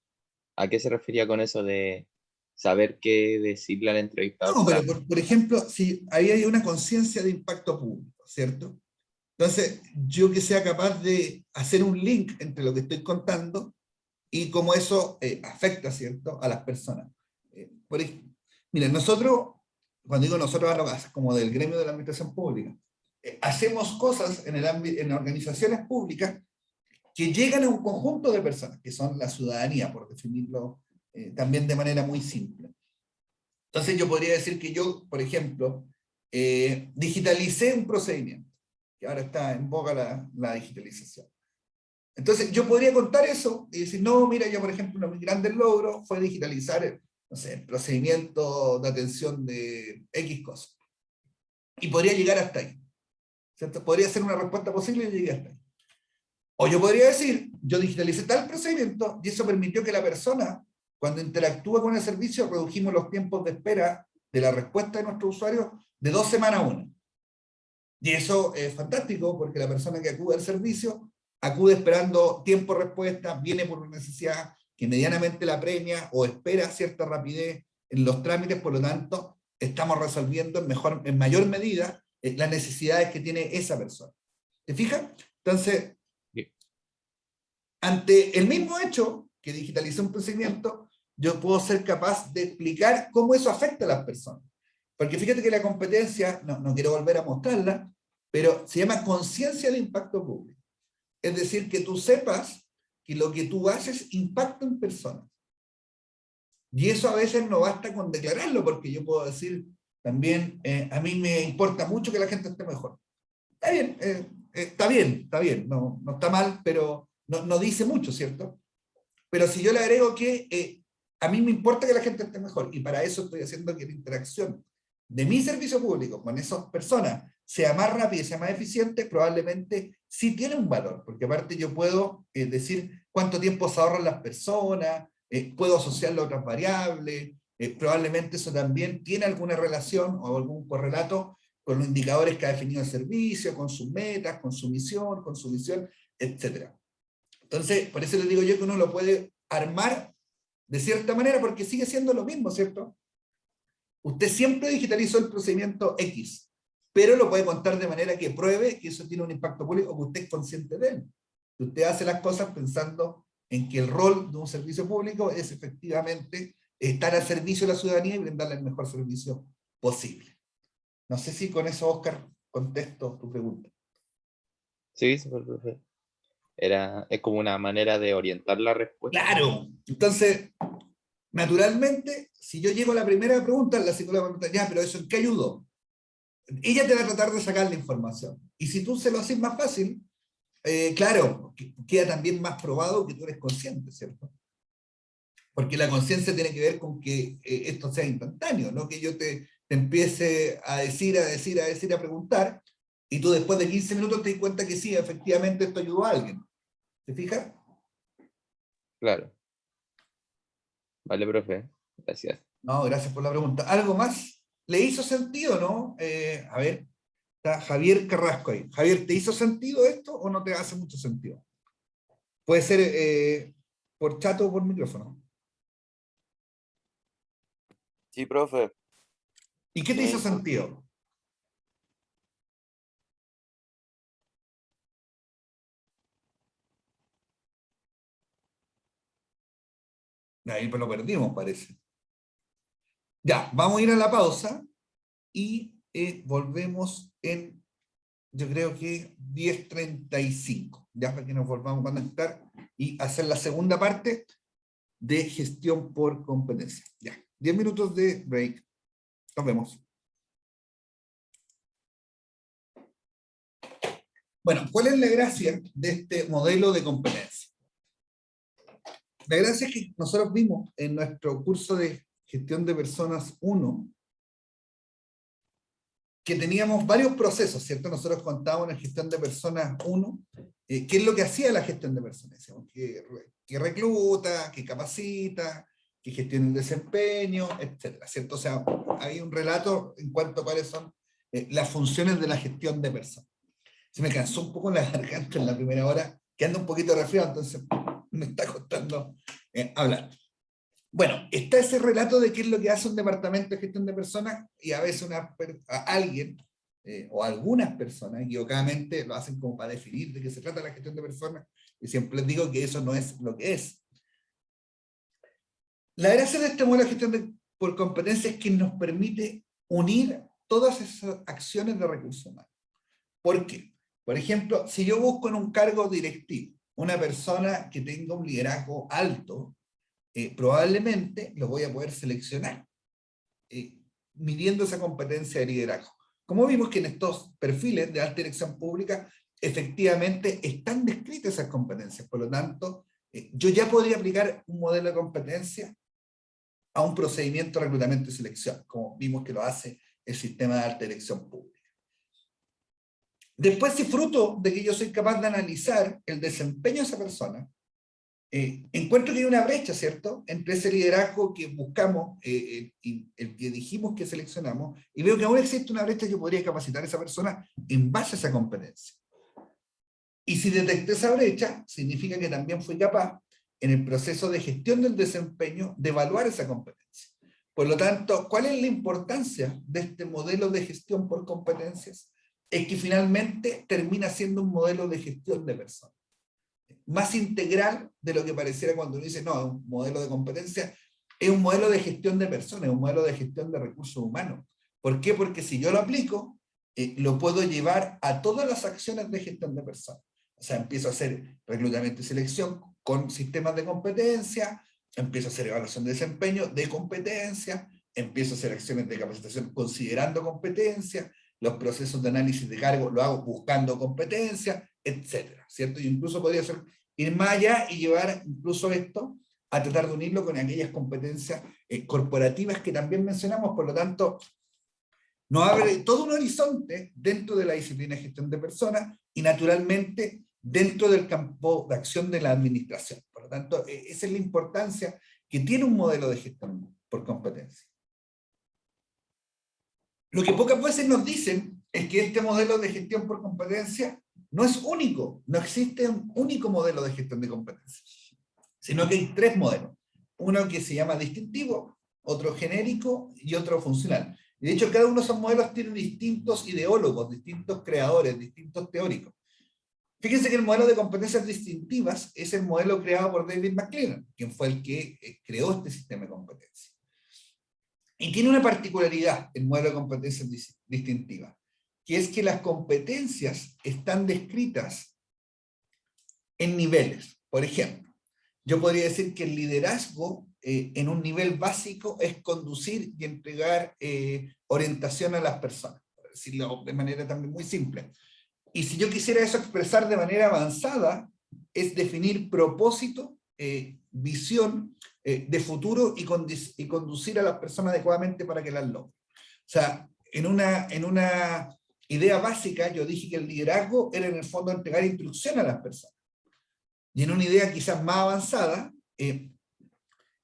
¿A qué se refería con eso de saber qué decirle al entrevistador? No, para- pero por ejemplo, si ahí hay una conciencia de impacto público, ¿cierto? Entonces, yo que sea capaz de hacer un link entre lo que estoy contando y cómo eso afecta, ¿cierto?, a las personas. Miren, nosotros, cuando digo nosotros, hablo como del gremio de la administración pública, hacemos cosas en en organizaciones públicas que llegan a un conjunto de personas, que son la ciudadanía, por definirlo también de manera muy simple. Entonces yo podría decir que yo, por ejemplo, digitalicé un procedimiento, que ahora está en boga la digitalización. Entonces yo podría contar eso y decir, no, mira, yo por ejemplo, uno de mis grandes logros fue digitalizar no sé, el procedimiento de atención de X cosas. Y podría llegar hasta ahí. ¿Cierto? Podría ser una respuesta posible y llegué hasta ahí. O yo podría decir, yo digitalicé tal procedimiento y eso permitió que la persona, cuando interactúa con el servicio, redujimos los tiempos de espera de la respuesta de nuestro usuario de 2 semanas a 1. Y eso es fantástico porque la persona que acude al servicio acude esperando tiempo de respuesta, viene por una necesidad que medianamente la premia o espera cierta rapidez en los trámites, por lo tanto, estamos resolviendo en mayor medida las necesidades que tiene esa persona. ¿Te fijas? Entonces, ante el mismo hecho que digitaliza un procedimiento, yo puedo ser capaz de explicar cómo eso afecta a las personas. Porque fíjate que la competencia, no quiero volver a mostrarla, pero se llama conciencia de impacto público. Es decir, que tú sepas que lo que tú haces impacta en personas. Y eso a veces no basta con declararlo, porque yo puedo decir también, a mí me importa mucho que la gente esté mejor. Está bien, no está mal, pero no dice mucho, ¿cierto? Pero si yo le agrego que a mí me importa que la gente esté mejor, y para eso estoy haciendo que la interacción de mi servicio público con esas personas sea más rápida y sea más eficiente, probablemente sí tiene un valor, porque aparte yo puedo decir cuánto tiempo se ahorran las personas, puedo asociarlo a otras variables, probablemente eso también tiene alguna relación o algún correlato con los indicadores que ha definido el servicio, con sus metas, con su misión, con su visión, etc. Entonces, por eso les digo yo que uno lo puede armar de cierta manera, porque sigue siendo lo mismo, ¿cierto? Usted siempre digitalizó el procedimiento X, pero lo puede contar de manera que pruebe que eso tiene un impacto público o que usted es consciente de él. Que usted hace las cosas pensando en que el rol de un servicio público es efectivamente estar al servicio de la ciudadanía y brindarle el mejor servicio posible. No sé si con eso, Oscar, contesto tu pregunta. Sí, súper perfecto. Es como una manera de orientar la respuesta. Claro, entonces, naturalmente, si yo llego a la primera pregunta, la psicóloga me pregunta, ya, pero ¿eso en qué ayudó? Ella te va a tratar de sacar la información. Y si tú se lo haces más fácil, claro, queda también más probado que tú eres consciente, ¿cierto? Porque la conciencia tiene que ver con que esto sea instantáneo, no que yo te empiece a decir, a preguntar, y tú después de 15 minutos te das cuenta que sí, efectivamente esto ayudó a alguien. ¿Te fijas? Claro. Vale, profe. Gracias. No, gracias por la pregunta. ¿Algo más? ¿Le hizo sentido, no? A ver, está Javier Carrasco ahí. Javier, ¿te hizo sentido esto o no te hace mucho sentido? Puede ser por chat o por micrófono. Sí, profe. ¿Y qué te Me hizo hizo. sentido? Ahí pues lo perdimos, parece. Ya, vamos a ir a la pausa y volvemos en, yo creo que 10:35, ya para que nos volvamos a conectar y hacer la segunda parte de gestión por competencia. Ya, 10 minutos de break. Nos vemos. Bueno, ¿cuál es la gracia de este modelo de competencia? La gracia es que nosotros vimos en nuestro curso de gestión de personas 1 que teníamos varios procesos, ¿cierto? Nosotros contábamos en gestión de personas 1 qué es lo que hacía la gestión de personas. Decíamos que recluta, que capacita, que gestiona el desempeño, etcétera, ¿cierto? O sea, hay un relato en cuanto a cuáles son las funciones de la gestión de personas. Se me cansó un poco la garganta en la primera hora, que anda un poquito resfriado, entonces me está costando hablar. Bueno, está ese relato de qué es lo que hace un departamento de gestión de personas, y a veces alguien o algunas personas equivocadamente lo hacen como para definir de qué se trata la gestión de personas, y siempre les digo que eso no es lo que es. La gracia de este modelo de gestión por competencia es que nos permite unir todas esas acciones de recursos humanos. ¿Por qué? Por ejemplo, si yo busco en un cargo directivo una persona que tenga un liderazgo alto, probablemente lo voy a poder seleccionar midiendo esa competencia de liderazgo. Como vimos que en estos perfiles de alta dirección pública efectivamente están descritas esas competencias, por lo tanto, yo ya podría aplicar un modelo de competencia a un procedimiento de reclutamiento y selección, como vimos que lo hace el sistema de alta dirección pública. Después, si fruto de que yo soy capaz de analizar el desempeño de esa persona, encuentro que hay una brecha, ¿cierto?, entre ese liderazgo que buscamos y el que dijimos que seleccionamos, y veo que aún existe una brecha que podría capacitar a esa persona en base a esa competencia. Y si detecté esa brecha, significa que también fui capaz, en el proceso de gestión del desempeño, de evaluar esa competencia. Por lo tanto, ¿cuál es la importancia de este modelo de gestión por competencias? Es que finalmente termina siendo un modelo de gestión de personas. Más integral de lo que pareciera cuando uno dice, no, un modelo de competencia, es un modelo de gestión de personas, es un modelo de gestión de recursos humanos. ¿Por qué? Porque si yo lo aplico, lo puedo llevar a todas las acciones de gestión de personas. O sea, empiezo a hacer reclutamiento y selección con sistemas de competencia, empiezo a hacer evaluación de desempeño de competencia, empiezo a hacer acciones de capacitación considerando competencia, los procesos de análisis de cargo lo hago buscando competencia, etcétera, ¿cierto? Y incluso podría ir más allá y llevar incluso esto a tratar de unirlo con aquellas competencias corporativas que también mencionamos. Por lo tanto, nos abre todo un horizonte dentro de la disciplina de gestión de personas y naturalmente dentro del campo de acción de la administración. Por lo tanto, esa es la importancia que tiene un modelo de gestión por competencia. Lo que pocas veces nos dicen es que este modelo de gestión por competencia no es único, no existe un único modelo de gestión de competencia, sino que hay tres modelos. Uno que se llama distintivo, otro genérico y otro funcional. Y de hecho, cada uno de esos modelos tiene distintos ideólogos, distintos creadores, distintos teóricos. Fíjense que el modelo de competencias distintivas es el modelo creado por David McLennan, quien fue el que creó este sistema de competencias. Y tiene una particularidad el modelo de competencias distintivas, que es que las competencias están descritas en niveles. Por ejemplo, yo podría decir que el liderazgo en un nivel básico es conducir y entregar orientación a las personas, por decirlo de manera también muy simple. Y si yo quisiera eso expresar de manera avanzada, es definir propósito, visión de futuro y conducir a las personas adecuadamente para que las logren. O sea, en una idea básica yo dije que el liderazgo era en el fondo entregar instrucción a las personas. Y en una idea quizás más avanzada, el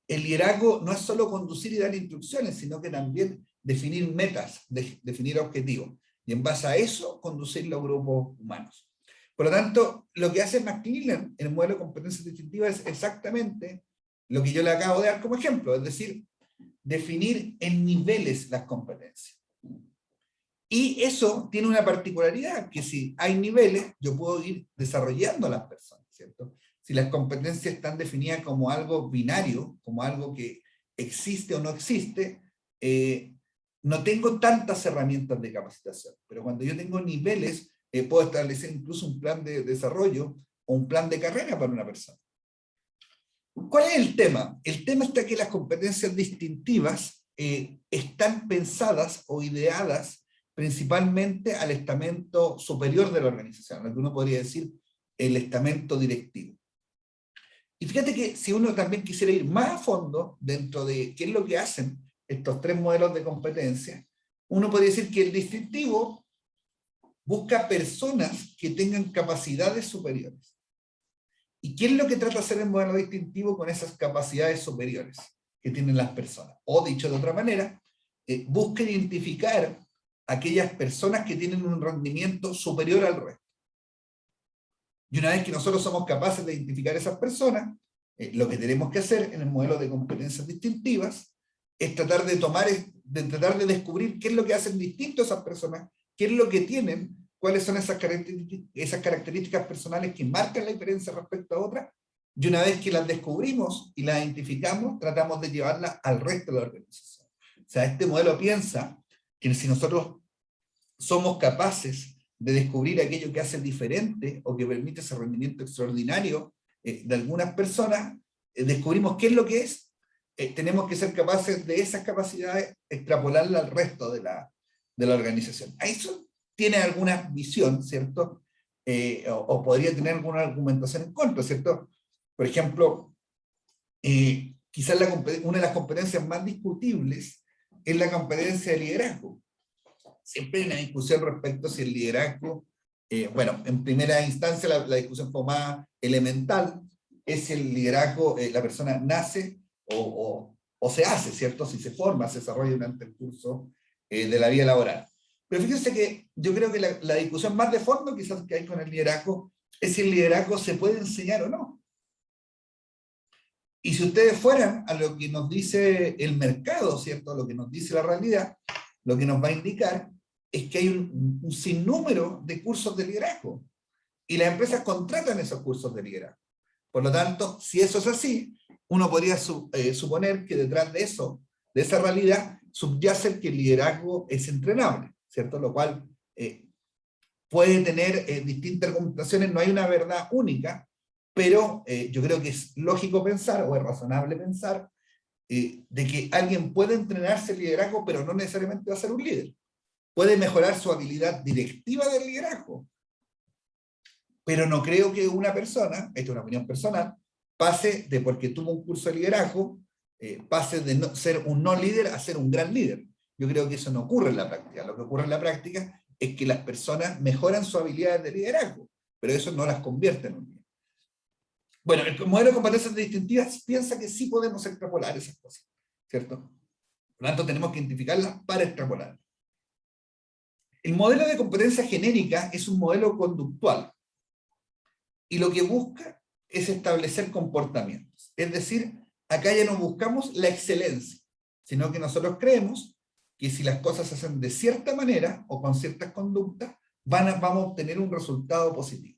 liderazgo no es solo conducir y dar instrucciones, sino que también definir metas, definir objetivos, y en base a eso conducir los grupos humanos. Por lo tanto, lo que hace McClellan en el modelo de competencias distintivas es exactamente lo que yo le acabo de dar como ejemplo, es decir, definir en niveles las competencias. Y eso tiene una particularidad, que si hay niveles, yo puedo ir desarrollando a las personas, ¿cierto? Si las competencias están definidas como algo binario, como algo que existe o no existe, no tengo tantas herramientas de capacitación. Pero cuando yo tengo niveles, puedo establecer incluso un plan de desarrollo o un plan de carrera para una persona. ¿Cuál es el tema? El tema está que las competencias distintivas están pensadas o ideadas principalmente al estamento superior de la organización, lo que uno podría decir el estamento directivo. Y fíjate que si uno también quisiera ir más a fondo dentro de qué es lo que hacen estos tres modelos de competencia, uno podría decir que el distintivo busca personas que tengan capacidades superiores. ¿Y qué es lo que trata de hacer el modelo distintivo con esas capacidades superiores que tienen las personas? O dicho de otra manera, busca identificar aquellas personas que tienen un rendimiento superior al resto. Y una vez que nosotros somos capaces de identificar esas personas, lo que tenemos que hacer en el modelo de competencias distintivas es tratar de descubrir qué es lo que hacen distinto a esas personas, qué es lo que tienen, cuáles son esas características personales que marcan la diferencia respecto a otras, y una vez que las descubrimos y las identificamos, tratamos de llevarlas al resto de la organización. O sea, este modelo piensa que si nosotros somos capaces de descubrir aquello que hace diferente o que permite ese rendimiento extraordinario de algunas personas, descubrimos qué es lo que es, tenemos que ser capaces de esas capacidades extrapolarlas al resto de la organización. A eso tiene alguna visión, ¿cierto? O podría tener alguna argumentación en contra, ¿cierto? Por ejemplo, quizás una de las competencias más discutibles es la competencia de liderazgo. Siempre hay una discusión respecto a si el liderazgo, bueno, en primera instancia la discusión fue más elemental, es si el liderazgo, la persona nace o se hace, ¿cierto? Si se forma, se desarrolla durante el curso de la vida laboral. Pero fíjense que yo creo que la discusión más de fondo quizás que hay con el liderazgo es si el liderazgo se puede enseñar o no. Y si ustedes fueran a lo que nos dice el mercado, ¿cierto? Lo que nos dice la realidad, lo que nos va a indicar es que hay un sinnúmero de cursos de liderazgo. Y las empresas contratan esos cursos de liderazgo. Por lo tanto, si eso es así, uno podría suponer que detrás de eso, de esa realidad, subyace que el liderazgo es entrenable, ¿cierto? Lo cual puede tener distintas argumentaciones, no hay una verdad única, pero yo creo que es lógico pensar, o es razonable pensar, de que alguien puede entrenarse el liderazgo, pero no necesariamente va a ser un líder. Puede mejorar su habilidad directiva del liderazgo, pero no creo que una persona, esta es una opinión personal, pase de porque tuvo un curso de liderazgo, pase de ser un no líder a ser un gran líder. Yo creo que eso no ocurre en la práctica. Lo que ocurre en la práctica es que las personas mejoran sus habilidades de liderazgo, pero eso no las convierte en un líder. Bueno, el modelo de competencias distintivas piensa que sí podemos extrapolar esas cosas, ¿cierto? Por lo tanto, tenemos que identificarlas para extrapolar. El modelo de competencia genérica es un modelo conductual y lo que busca es establecer comportamientos. Es decir, acá ya no buscamos la excelencia, sino que nosotros creemos que si las cosas se hacen de cierta manera o con ciertas conductas, vamos a obtener un resultado positivo.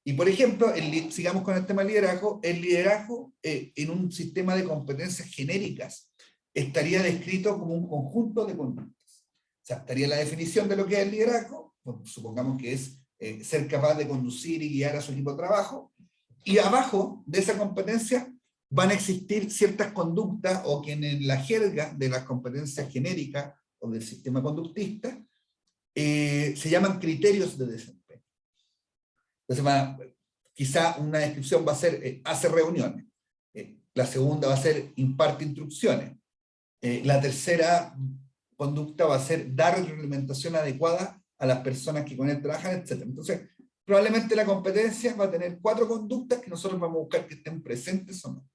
Y por ejemplo, sigamos con el tema del liderazgo, el liderazgo en un sistema de competencias genéricas estaría descrito como un conjunto de conductas. O sea, estaría la definición de lo que es el liderazgo, pues, supongamos que es ser capaz de conducir y guiar a su equipo de trabajo, y abajo de esa competencia van a existir ciertas conductas, o que en la jerga de las competencias genéricas o del sistema conductista, se llaman criterios de desempeño. Entonces, quizá una descripción va a ser hace reuniones, la segunda va a ser imparte instrucciones, la tercera conducta va a ser dar retroalimentación adecuada a las personas que con él trabajan, etc. Entonces, probablemente la competencia va a tener 4 conductas que nosotros vamos a buscar que estén presentes o no,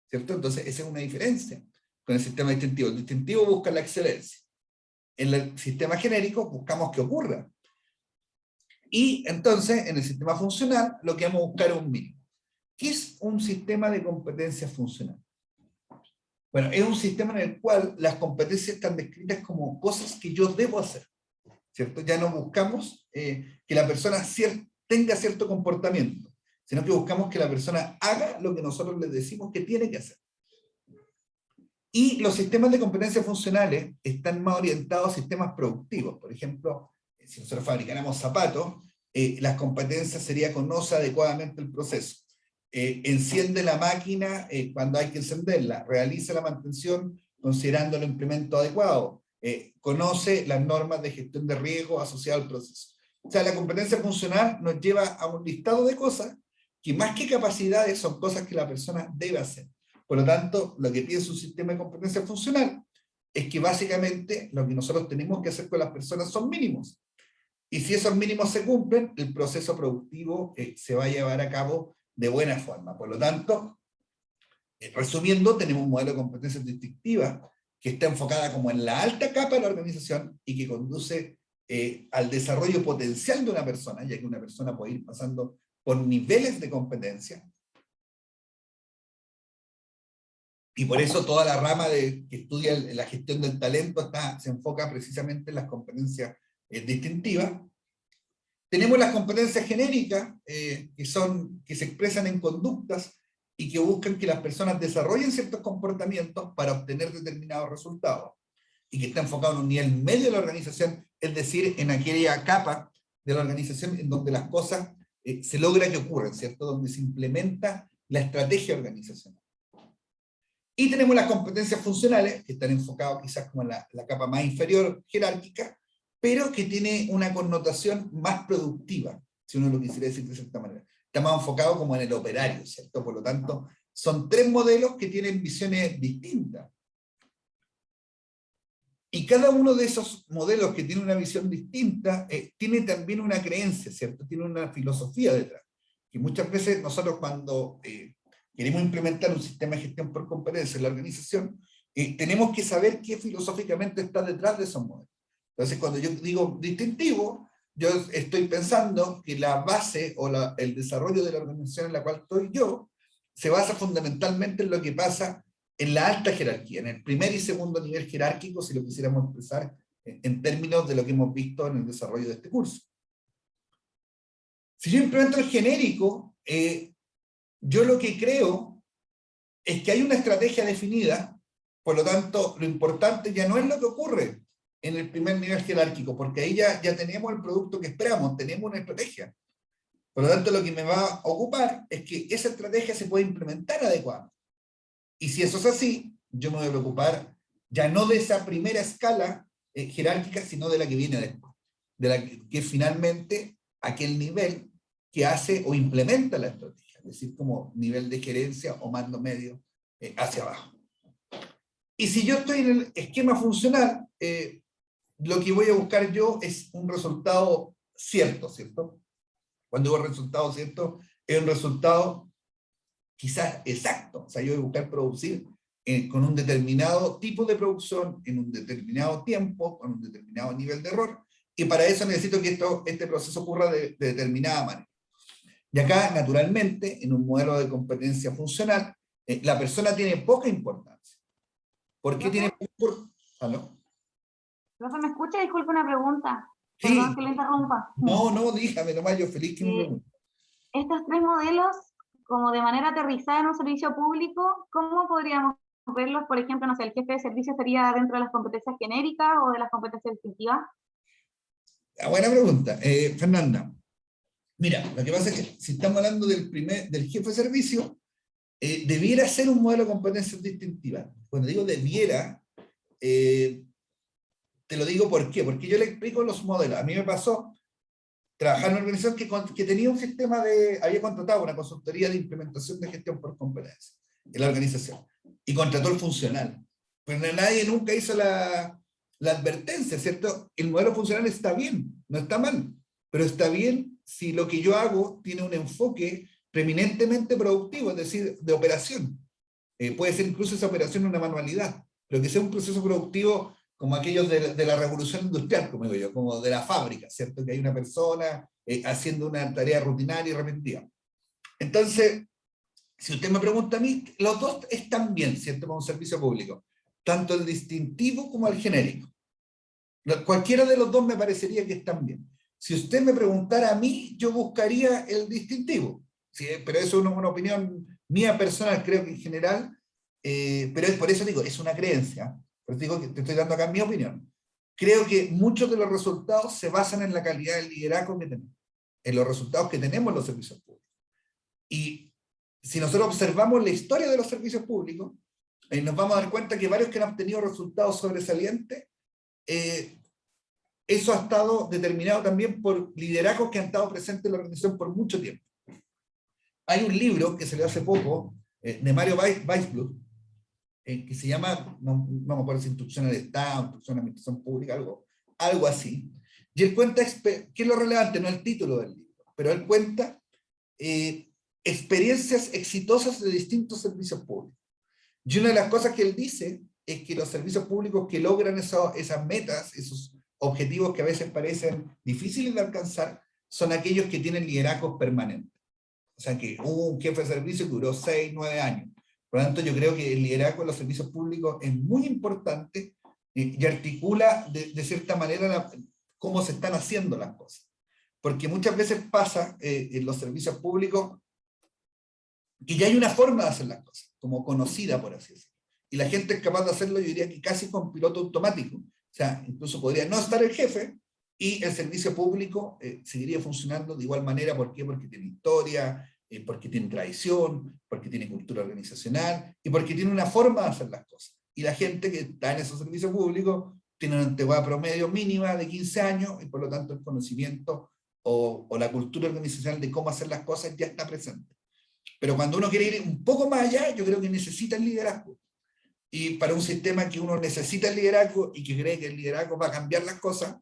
¿cierto? Entonces, esa es una diferencia con el sistema distintivo. El distintivo busca la excelencia. En el sistema genérico buscamos que ocurra. Y entonces, en el sistema funcional, lo que vamos a buscar es un mínimo. ¿Qué es un sistema de competencia funcional? Bueno, es un sistema en el cual las competencias están descritas como cosas que yo debo hacer, ¿cierto? Ya no buscamos que la persona tenga cierto comportamiento, sino que buscamos que la persona haga lo que nosotros le decimos que tiene que hacer. Y los sistemas de competencias funcionales están más orientados a sistemas productivos. Por ejemplo, si nosotros fabricáramos zapatos, las competencias sería conoce adecuadamente el proceso. Enciende la máquina cuando hay que encenderla, realiza la mantención considerando el implemento adecuado, conoce las normas de gestión de riesgo asociadas al proceso. O sea, la competencia funcional nos lleva a un listado de cosas que más que capacidades son cosas que la persona debe hacer. Por lo tanto, lo que piensa un sistema de competencia funcional es que básicamente lo que nosotros tenemos que hacer con las personas son mínimos. Y si esos mínimos se cumplen, el proceso productivo se va a llevar a cabo de buena forma. Por lo tanto, resumiendo, tenemos un modelo de competencias distintivas que está enfocada como en la alta capa de la organización y que conduce al desarrollo potencial de una persona, ya que una persona puede ir pasando por niveles de competencia. Y por eso toda la rama que estudia la gestión del talento se enfoca precisamente en las competencias distintivas. Tenemos las competencias genéricas, que se expresan en conductas y que buscan que las personas desarrollen ciertos comportamientos para obtener determinados resultados, y que está enfocado en un nivel medio de la organización, es decir, en aquella capa de la organización en donde las cosas se logra que ocurran, ¿cierto? Donde se implementa la estrategia organizacional. Y tenemos las competencias funcionales, que están enfocadas quizás como en la capa más inferior jerárquica, pero que tiene una connotación más productiva, si uno lo quisiera decir de cierta manera. Está más enfocado como en el operario, ¿cierto? Por lo tanto, son tres modelos que tienen visiones distintas. Y cada uno de esos modelos que tiene una visión distinta, tiene también una creencia, ¿cierto? Tiene una filosofía detrás. Y muchas veces nosotros cuando queremos implementar un sistema de gestión por competencia en la organización, tenemos que saber qué filosóficamente está detrás de esos modelos. Entonces, cuando yo digo distintivo, yo estoy pensando que la base o el desarrollo de la organización en la cual estoy yo se basa fundamentalmente en lo que pasa en la alta jerarquía, en el primer y segundo nivel jerárquico, si lo quisiéramos expresar en términos de lo que hemos visto en el desarrollo de este curso. Si yo implemento el genérico, yo lo que creo es que hay una estrategia definida, por lo tanto, lo importante ya no es lo que ocurre en el primer nivel jerárquico, porque ahí ya tenemos el producto que esperamos, tenemos una estrategia. Por lo tanto, lo que me va a ocupar es que esa estrategia se pueda implementar adecuadamente. Y si eso es así, yo me voy a preocupar ya no de esa primera escala jerárquica, sino de la que viene después, de la que es finalmente aquel nivel que hace o implementa la estrategia, es decir, como nivel de gerencia o mando medio hacia abajo. Y si yo estoy en el esquema funcional, lo que voy a buscar yo es un resultado cierto, ¿cierto? Cuando digo resultado cierto, es un resultado quizás exacto. O sea, yo voy a buscar producir con un determinado tipo de producción, en un determinado tiempo, con un determinado nivel de error, y para eso necesito que este proceso ocurra de determinada manera. Y acá, naturalmente, en un modelo de competencia funcional, la persona tiene poca importancia. ¿Por qué tiene poca? ¿Aló? ¿Profe, me escucha? Disculpe una pregunta. Sí. Perdón que le interrumpa. No, dígame nomás, yo feliz que me pregunte. Estos tres modelos, como de manera aterrizada en un servicio público, ¿cómo podríamos verlos? Por ejemplo, no sé, el jefe de servicio sería dentro de las competencias genéricas o de las competencias distintivas. Buena pregunta, Fernanda. Mira, lo que pasa es que si estamos hablando del jefe de servicio, debiera ser un modelo de competencias distintivas. Cuando digo debiera, te lo digo ¿por qué? Porque yo le explico los modelos. A mí me pasó trabajar en una organización que tenía un sistema había contratado una consultoría de implementación de gestión por competencia en la organización, y contrató el funcional. Pero nadie nunca hizo la advertencia, ¿cierto? El modelo funcional está bien, no está mal, pero está bien si lo que yo hago tiene un enfoque preeminentemente productivo, es decir, de operación. Puede ser incluso esa operación una manualidad, pero que sea un proceso productivo como aquellos de la revolución industrial, como digo yo, como de la fábrica, ¿cierto? Que hay una persona haciendo una tarea rutinaria y repetitiva. Entonces, si usted me pregunta a mí, los dos están bien, ¿cierto? Para un servicio público, tanto el distintivo como el genérico. Cualquiera de los dos me parecería que están bien. Si usted me preguntara a mí, yo buscaría el distintivo, ¿sí? Pero eso es una opinión mía personal, creo que en general, pero es por eso digo, es una creencia, pero digo que te estoy dando acá mi opinión. Creo que muchos de los resultados se basan en la calidad del liderazgo que tenemos, en los resultados que tenemos en los servicios públicos. Y si nosotros observamos la historia de los servicios públicos, nos vamos a dar cuenta que varios que han obtenido resultados sobresalientes, eso ha estado determinado también por liderazgos que han estado presentes en la organización por mucho tiempo. Hay un libro que salió hace poco, de Mario Weisbluth, que se llama, no me acuerdo si Instrucción al Estado, Instrucción a la Administración Pública, algo así. Y él cuenta, ¿qué es lo relevante? No el título del libro, pero él cuenta experiencias exitosas de distintos servicios públicos. Y una de las cosas que él dice es que los servicios públicos que logran esas metas, esos objetivos que a veces parecen difíciles de alcanzar, son aquellos que tienen liderazgos permanentes. O sea, que hubo un jefe de servicio que duró 6, 9 años. Por lo tanto, yo creo que el liderazgo en los servicios públicos es muy importante y articula de cierta manera cómo se están haciendo las cosas. Porque muchas veces pasa en los servicios públicos que ya hay una forma de hacer las cosas, como conocida, por así decirlo. Y la gente es capaz de hacerlo, yo diría que casi con piloto automático. O sea, incluso podría no estar el jefe y el servicio público seguiría funcionando de igual manera. ¿Por qué? Porque tiene historia, porque tiene tradición, porque tiene cultura organizacional y porque tiene una forma de hacer las cosas. Y la gente que está en esos servicios públicos tiene una antigüedad promedio mínima de 15 años y por lo tanto el conocimiento o la cultura organizacional de cómo hacer las cosas ya está presente. Pero cuando uno quiere ir un poco más allá, yo creo que necesita el liderazgo. Y para un sistema que uno necesita el liderazgo y que cree que el liderazgo va a cambiar las cosas,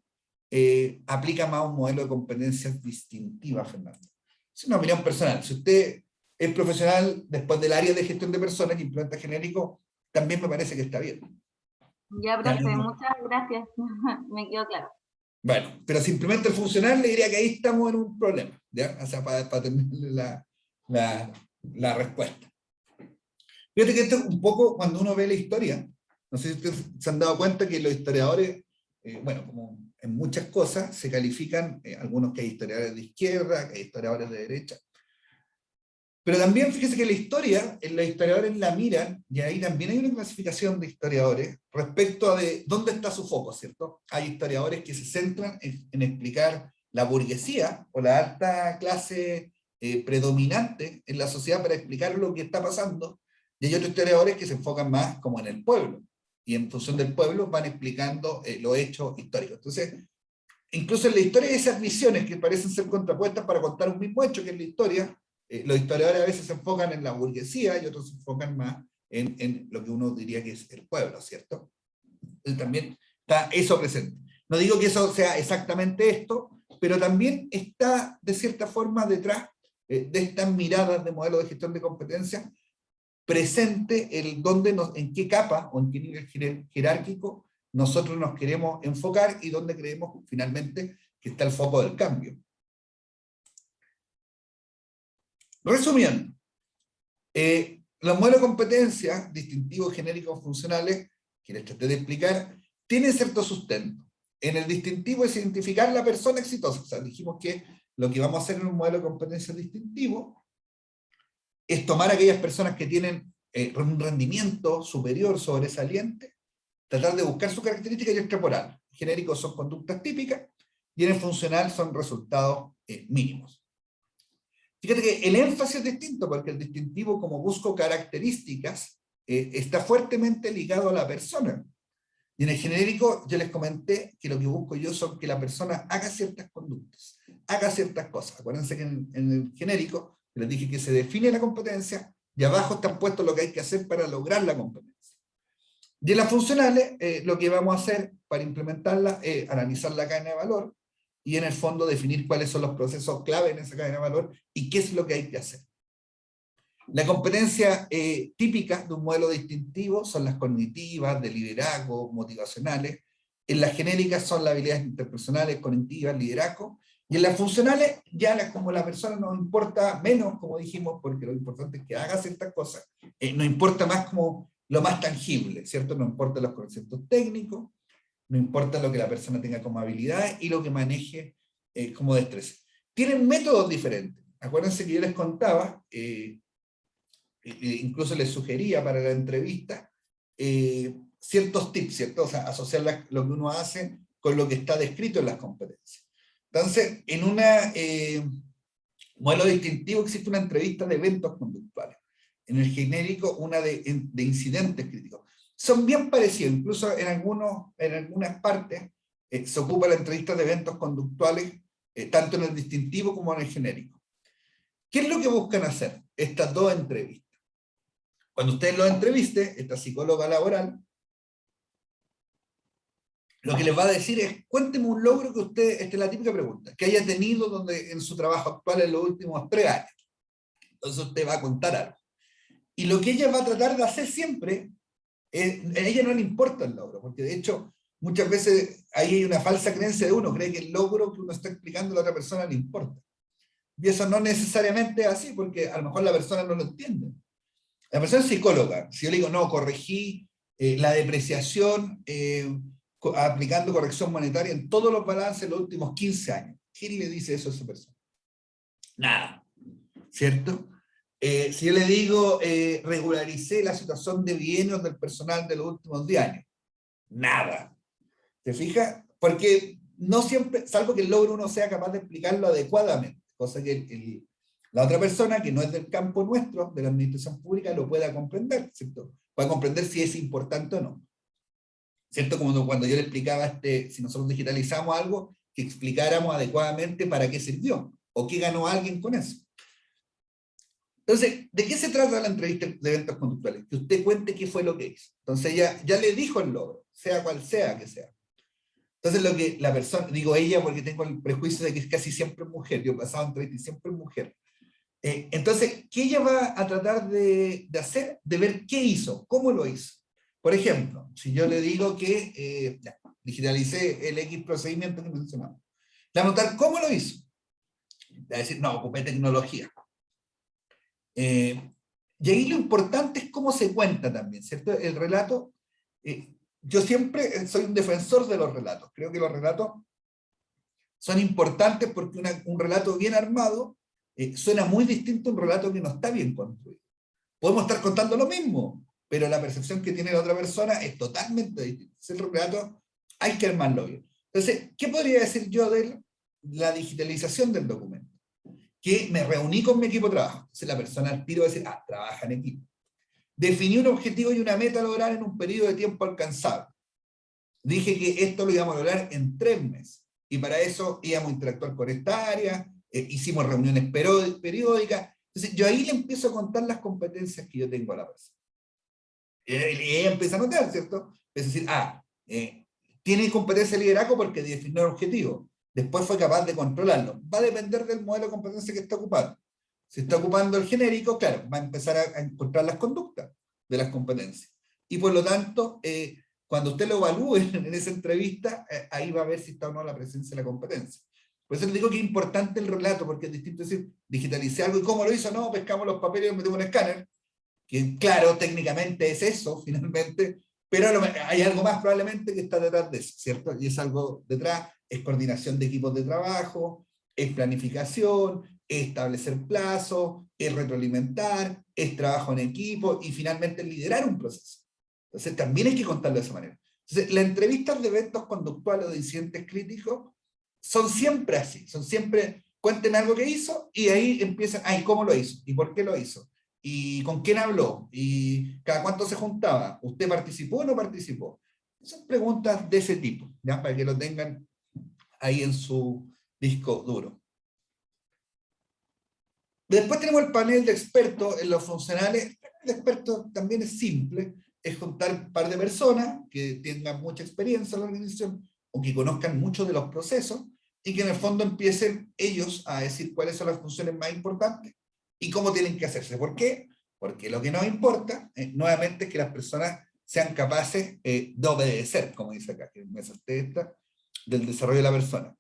aplica más un modelo de competencias distintivas, Fernando. Es una opinión personal. Si usted es profesional después del área de gestión de personas que implementa genérico, también me parece que está bien. Ya, profe, muchas gracias. Me quedó claro. Bueno, pero si implementa el funcional, le diría que ahí estamos en un problema, ¿ya? O sea, para terminar la respuesta. Fíjate que esto es un poco cuando uno ve la historia. No sé si ustedes se han dado cuenta que los historiadores, bueno, como en muchas cosas, se califican, algunos que hay historiadores de izquierda, que hay historiadores de derecha. Pero también fíjese que la historia, los historiadores la miran, y ahí también hay una clasificación de historiadores respecto a de dónde está su foco, ¿cierto? Hay historiadores que se centran en explicar la burguesía o la alta clase predominante en la sociedad para explicar lo que está pasando, y hay otros historiadores que se enfocan más como en el pueblo, y en función del pueblo van explicando los hechos históricos. Entonces, incluso en la historia hay esas visiones que parecen ser contrapuestas para contar un mismo hecho que es la historia. Los historiadores a veces se enfocan en la burguesía y otros se enfocan más en lo que uno diría que es el pueblo, ¿cierto? Entonces también está eso presente. No digo que eso sea exactamente esto, pero también está de cierta forma detrás de estas miradas de modelo de gestión de competencias presente en qué capa o en qué nivel jerárquico nosotros nos queremos enfocar y dónde creemos finalmente que está el foco del cambio. Resumiendo, los modelos de competencia, distintivos, genéricos, funcionales, que les traté de explicar, tienen cierto sustento. En el distintivo es identificar la persona exitosa. O sea, dijimos que lo que vamos a hacer en un modelo de competencia distintivo es tomar a aquellas personas que tienen un rendimiento superior, sobresaliente, tratar de buscar sus características y extrapolar. Genéricos son conductas típicas, y en el funcional son resultados mínimos. Fíjate que el énfasis es distinto, porque el distintivo, como busco características, está fuertemente ligado a la persona. Y en el genérico, yo les comenté que lo que busco yo son que la persona haga ciertas conductas, haga ciertas cosas. Acuérdense que en el genérico, les dije que se define la competencia, y abajo están puestos lo que hay que hacer para lograr la competencia. Y en las funcionales, lo que vamos a hacer para implementarla es analizar la cadena de valor, y en el fondo definir cuáles son los procesos clave en esa cadena de valor y qué es lo que hay que hacer. La competencia típica de un modelo distintivo son las cognitivas, de liderazgo, motivacionales. En las genéricas son las habilidades interpersonales, cognitivas, liderazgo. Y en las funcionales, ya como la persona nos importa menos, como dijimos, porque lo importante es que haga ciertas cosas, nos importa más como lo más tangible, ¿cierto? Nos importa los conceptos técnicos, no importa lo que la persona tenga como habilidades y lo que maneje como destreza. Tienen métodos diferentes. Acuérdense que yo les contaba, incluso les sugería para la entrevista, ciertos tips, ¿cierto? O sea, asociar lo que uno hace con lo que está descrito en las competencias. Entonces, en un modelo distintivo existe una entrevista de eventos conductuales. En el genérico, una de incidentes críticos. Son bien parecidos, incluso en algunas partes se ocupa la entrevista de eventos conductuales, tanto en el distintivo como en el genérico. ¿Qué es lo que buscan hacer estas dos entrevistas? Cuando ustedes lo entrevisten, esta psicóloga laboral, lo que les va a decir es, cuénteme un logro que usted, esta es la típica pregunta, que haya tenido en su trabajo actual en los últimos 3 años. Entonces usted va a contar algo. Y lo que ella va a tratar de hacer siempre, a ella no le importa el logro, porque de hecho, muchas veces ahí hay una falsa creencia de uno, cree que el logro que uno está explicando a la otra persona le importa. Y eso no necesariamente es así, porque a lo mejor la persona no lo entiende. La persona es psicóloga. Si yo le digo, no, corregí la depreciación aplicando corrección monetaria en todos los balances en los últimos 15 años. ¿Quién le dice eso a esa persona? Nada. ¿Cierto? Si yo le digo, regularicé la situación de bienes del personal de los últimos 10 años. Nada. ¿Te fijas? Porque no siempre, salvo que el logro uno sea capaz de explicarlo adecuadamente, cosa que la otra persona, que no es del campo nuestro, de la administración pública, lo pueda comprender, ¿cierto? Pueda comprender si es importante o no. ¿Cierto? Como cuando yo le explicaba, si nosotros digitalizamos algo, que explicáramos adecuadamente para qué sirvió, o qué ganó alguien con eso. Entonces, ¿de qué se trata la entrevista de eventos conductuales? Que usted cuente qué fue lo que hizo. Entonces ya le dijo el logro, sea cual sea que sea. Entonces lo que la persona, digo ella porque tengo el prejuicio de que es casi siempre mujer, yo he pasado entrevistas y siempre es mujer. Entonces, ¿qué ella va a tratar de hacer? De ver qué hizo, cómo lo hizo. Por ejemplo, si yo le digo que digitalicé el X procedimiento que mencionamos, le va a notar cómo lo hizo. Le va a decir, no, ocupé tecnología. Y ahí lo importante es cómo se cuenta también, ¿cierto? El relato, yo siempre soy un defensor de los relatos. Creo que los relatos son importantes porque un relato bien armado suena muy distinto a un relato que no está bien construido. Podemos estar contando lo mismo, pero la percepción que tiene la otra persona es totalmente distinta. El relato hay que armarlo bien. Entonces, ¿qué podría decir yo de la digitalización del documento? Que me reuní con mi equipo de trabajo. Entonces la persona al tiro va a decir, trabaja en equipo. Definí un objetivo y una meta a lograr en un periodo de tiempo alcanzable. Dije que esto lo íbamos a lograr en 3 meses. Y para eso íbamos a interactuar con esta área, hicimos reuniones periódicas. Entonces yo ahí le empiezo a contar las competencias que yo tengo a la persona. Y ella empieza a notar, ¿cierto? Es decir, tiene competencia de liderazgo porque definió el objetivo. Después fue capaz de controlarlo. Va a depender del modelo de competencia que está ocupando. Si está ocupando el genérico, claro, va a empezar a encontrar las conductas de las competencias. Y por lo tanto, cuando usted lo evalúe en esa entrevista, ahí va a ver si está o no la presencia de la competencia. Por eso les digo que es importante el relato, porque es distinto decir, digitalicé algo y cómo lo hizo, no, pescamos los papeles y los metimos en un escáner, que claro, técnicamente es eso, finalmente, pero hay algo más probablemente que está detrás de eso, ¿cierto? Y es algo detrás, es coordinación de equipos de trabajo, es planificación, es establecer plazos, es retroalimentar, es trabajo en equipo y finalmente liderar un proceso. Entonces también hay que contarlo de esa manera. Entonces las entrevistas de eventos conductuales o de incidentes críticos son siempre así, son siempre, cuenten algo que hizo y ahí empiezan, ¿y cómo lo hizo? ¿Y por qué lo hizo? ¿Y con quién habló? ¿Y cada cuánto se juntaba? ¿Usted participó o no participó? Son preguntas de ese tipo, ¿ya? Para que lo tengan ahí en su disco duro. Después tenemos el panel de expertos en los funcionales. El panel de expertos también es simple, es juntar un par de personas que tengan mucha experiencia en la organización o que conozcan mucho de los procesos y que en el fondo empiecen ellos a decir cuáles son las funciones más importantes y cómo tienen que hacerse. ¿Por qué? porque lo que nos importa, nuevamente, es que las personas sean capaces de obedecer, como dice acá, que me salté esta, del desarrollo de la persona.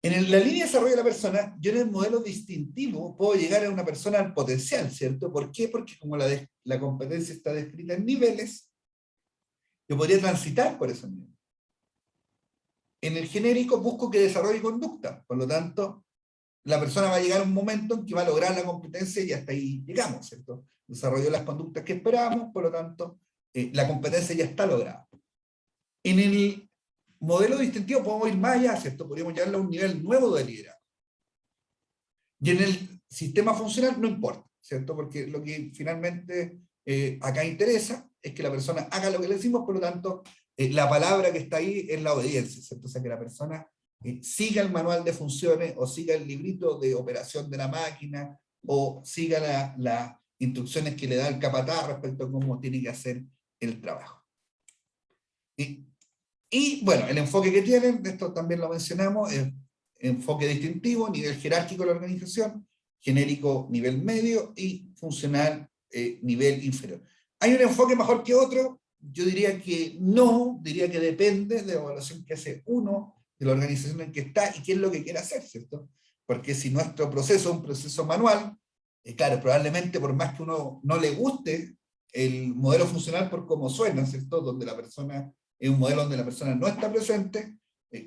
En la línea de desarrollo de la persona, yo en el modelo distintivo puedo llegar a una persona al potencial, ¿cierto? ¿Por qué? Porque como la competencia está descrita en niveles, yo podría transitar por esos niveles. En el genérico busco que desarrolle conducta, por lo tanto, la persona va a llegar a un momento en que va a lograr la competencia y hasta ahí llegamos, ¿cierto? Desarrolló las conductas que esperábamos, por lo tanto, la competencia ya está lograda. En el modelo distintivo podemos ir más allá, ¿cierto? Podríamos llevarlo a un nivel nuevo de liderazgo. Y en el sistema funcional no importa, ¿cierto? Porque lo que finalmente acá interesa es que la persona haga lo que le decimos, por lo tanto, la palabra que está ahí es la obediencia, ¿cierto? O sea, que la persona siga el manual de funciones, o siga el librito de operación de la máquina, o siga las instrucciones que le da el capataz respecto a cómo tiene que hacer el trabajo. Y bueno, el enfoque que tienen, esto también lo mencionamos, es enfoque distintivo, nivel jerárquico de la organización, genérico nivel medio y funcional nivel inferior. ¿Hay un enfoque mejor que otro? Yo diría que no, diría que depende de la evaluación que hace uno, de la organización en que está y qué es lo que quiere hacer, ¿cierto? Porque si nuestro proceso es un proceso manual, claro, probablemente por más que uno no le guste el modelo funcional por cómo suena, ¿cierto? Donde la persona es un modelo donde la persona no está presente,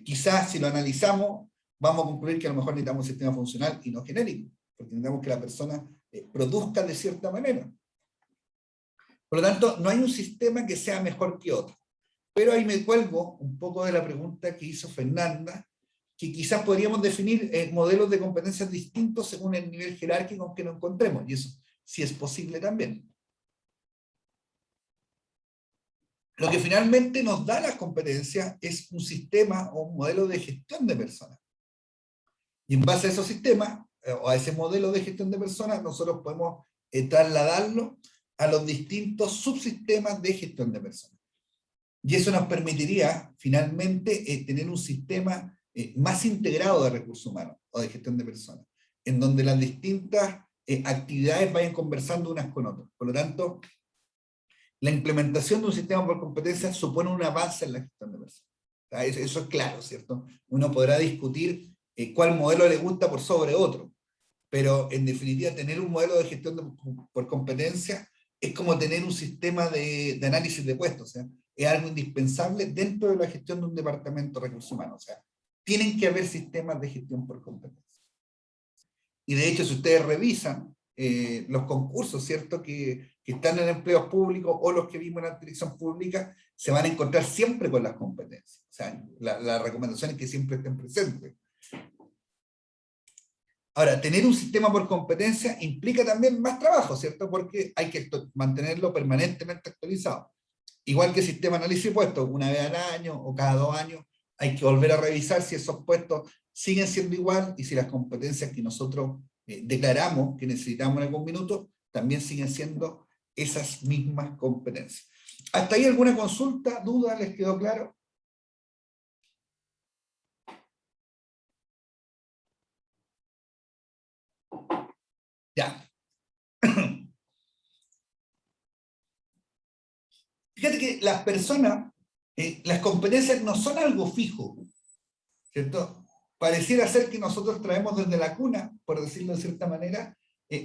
quizás si lo analizamos, vamos a concluir que a lo mejor necesitamos un sistema funcional y no genérico, porque necesitamos que la persona produzca de cierta manera. Por lo tanto, no hay un sistema que sea mejor que otro. Pero ahí me cuelgo un poco de la pregunta que hizo Fernanda, que quizás podríamos definir modelos de competencias distintos según el nivel jerárquico que nos encontremos, y eso sí es posible también. Lo que finalmente nos da las competencias es un sistema o un modelo de gestión de personas. Y en base a esos sistemas, o a ese modelo de gestión de personas, nosotros podemos trasladarlo a los distintos subsistemas de gestión de personas. Y eso nos permitiría, finalmente, tener un sistema más integrado de recursos humanos, o de gestión de personas, en donde las distintas actividades vayan conversando unas con otras. Por lo tanto, la implementación de un sistema por competencias supone un avance en la gestión de personas. O sea, eso es claro, ¿cierto? Uno podrá discutir cuál modelo le gusta por sobre otro, pero en definitiva tener un modelo de gestión por competencia es como tener un sistema de análisis de puestos, o sea, es algo indispensable dentro de la gestión de un departamento de recursos humanos, o sea, tienen que haber sistemas de gestión por competencia. Y de hecho, si ustedes revisan los concursos, ¿cierto?, que están en empleos públicos o los que vimos en la dirección pública, se van a encontrar siempre con las competencias. O sea, la recomendación es que siempre estén presentes. Ahora, tener un sistema por competencia implica también más trabajo, ¿cierto? Porque hay que mantenerlo permanentemente actualizado. Igual que el sistema de análisis de puestos, una vez al año o cada 2 años, hay que volver a revisar si esos puestos siguen siendo igual y si las competencias que nosotros declaramos que necesitamos en algún minuto también siguen siendo esas mismas competencias. ¿Hasta ahí alguna consulta, duda? ¿Les quedó claro? Ya. Fíjate que las personas, las competencias no son algo fijo, ¿cierto? Pareciera ser que nosotros traemos desde la cuna, por decirlo de cierta manera,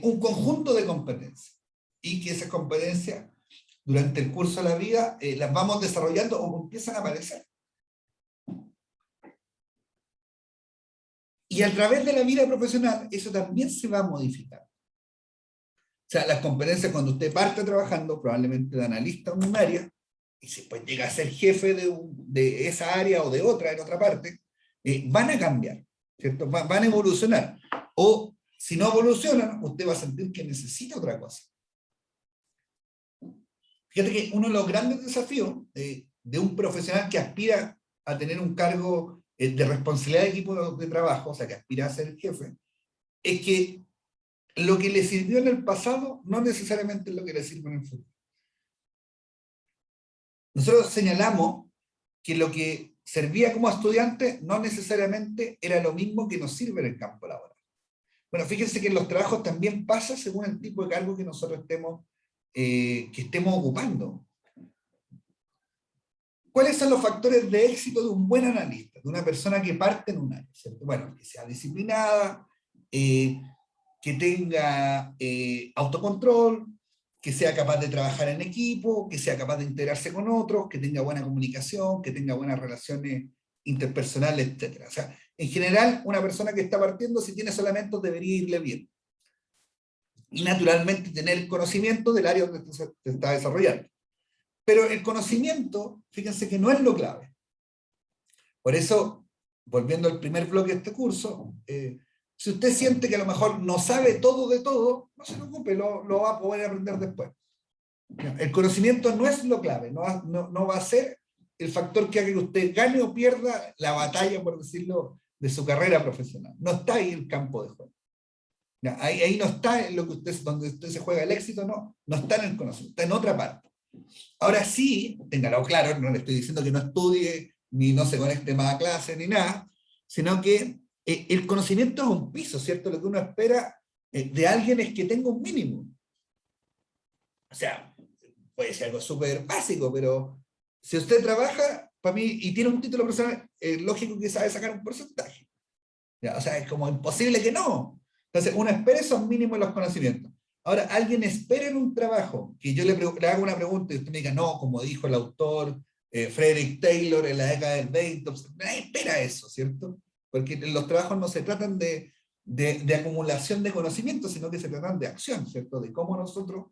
un conjunto de competencias, y que esas competencias, durante el curso de la vida, las vamos desarrollando o empiezan a aparecer. Y a través de la vida profesional, eso también se va a modificar. O sea, las competencias cuando usted parte trabajando, probablemente de analista en un área, y después llega a ser jefe de esa área o de otra en otra parte, van a cambiar, ¿cierto? Van a evolucionar. O si no evolucionan, usted va a sentir que necesita otra cosa. Fíjate que uno de los grandes desafíos de un profesional que aspira a tener un cargo de responsabilidad de equipo de trabajo, o sea, que aspira a ser jefe, es que lo que le sirvió en el pasado no necesariamente es lo que le sirve en el futuro. Nosotros señalamos que lo que servía como estudiante no necesariamente era lo mismo que nos sirve en el campo laboral. Bueno, fíjense que en los trabajos también pasa según el tipo de cargo que nosotros estemos ocupando. ¿Cuáles son los factores de éxito de un buen analista, de una persona que parte en un área? ¿Cierto? Bueno, que sea disciplinada, que tenga autocontrol, que sea capaz de trabajar en equipo, que sea capaz de integrarse con otros, que tenga buena comunicación, que tenga buenas relaciones interpersonales, etc. O sea, en general, una persona que está partiendo, si tiene esos elementos, debería irle bien. Y naturalmente tener conocimiento del área donde se está desarrollando. Pero el conocimiento, fíjense que no es lo clave. Por eso, volviendo al primer bloque de este curso, si usted siente que a lo mejor no sabe todo de todo, no se preocupe, lo va a poder aprender después. El conocimiento no es lo clave, no va a ser el factor que haga que usted gane o pierda la batalla, por decirlo, de su carrera profesional. No está ahí el campo de juego. Ahí no está en lo que donde usted se juega el éxito, no está en el conocimiento, está en otra parte. Ahora sí, téngalo claro, no le estoy diciendo que no estudie, ni no se conecte más a clase, ni nada, sino que el conocimiento es un piso, ¿cierto? Lo que uno espera de alguien es que tenga un mínimo. O sea, puede ser algo súper básico, pero si usted trabaja, para mí, y tiene un título profesional, es lógico que sabe sacar un porcentaje. ¿Ya? O sea, es como imposible que no. Entonces, uno espera esos mínimos en los conocimientos. Ahora, alguien espera en un trabajo, que yo le hago una pregunta y usted me diga, no, como dijo el autor Frederick Taylor en la década del 20, nadie espera eso, ¿cierto? Porque los trabajos no se tratan de acumulación de conocimiento, sino que se tratan de acción, ¿cierto? De cómo nosotros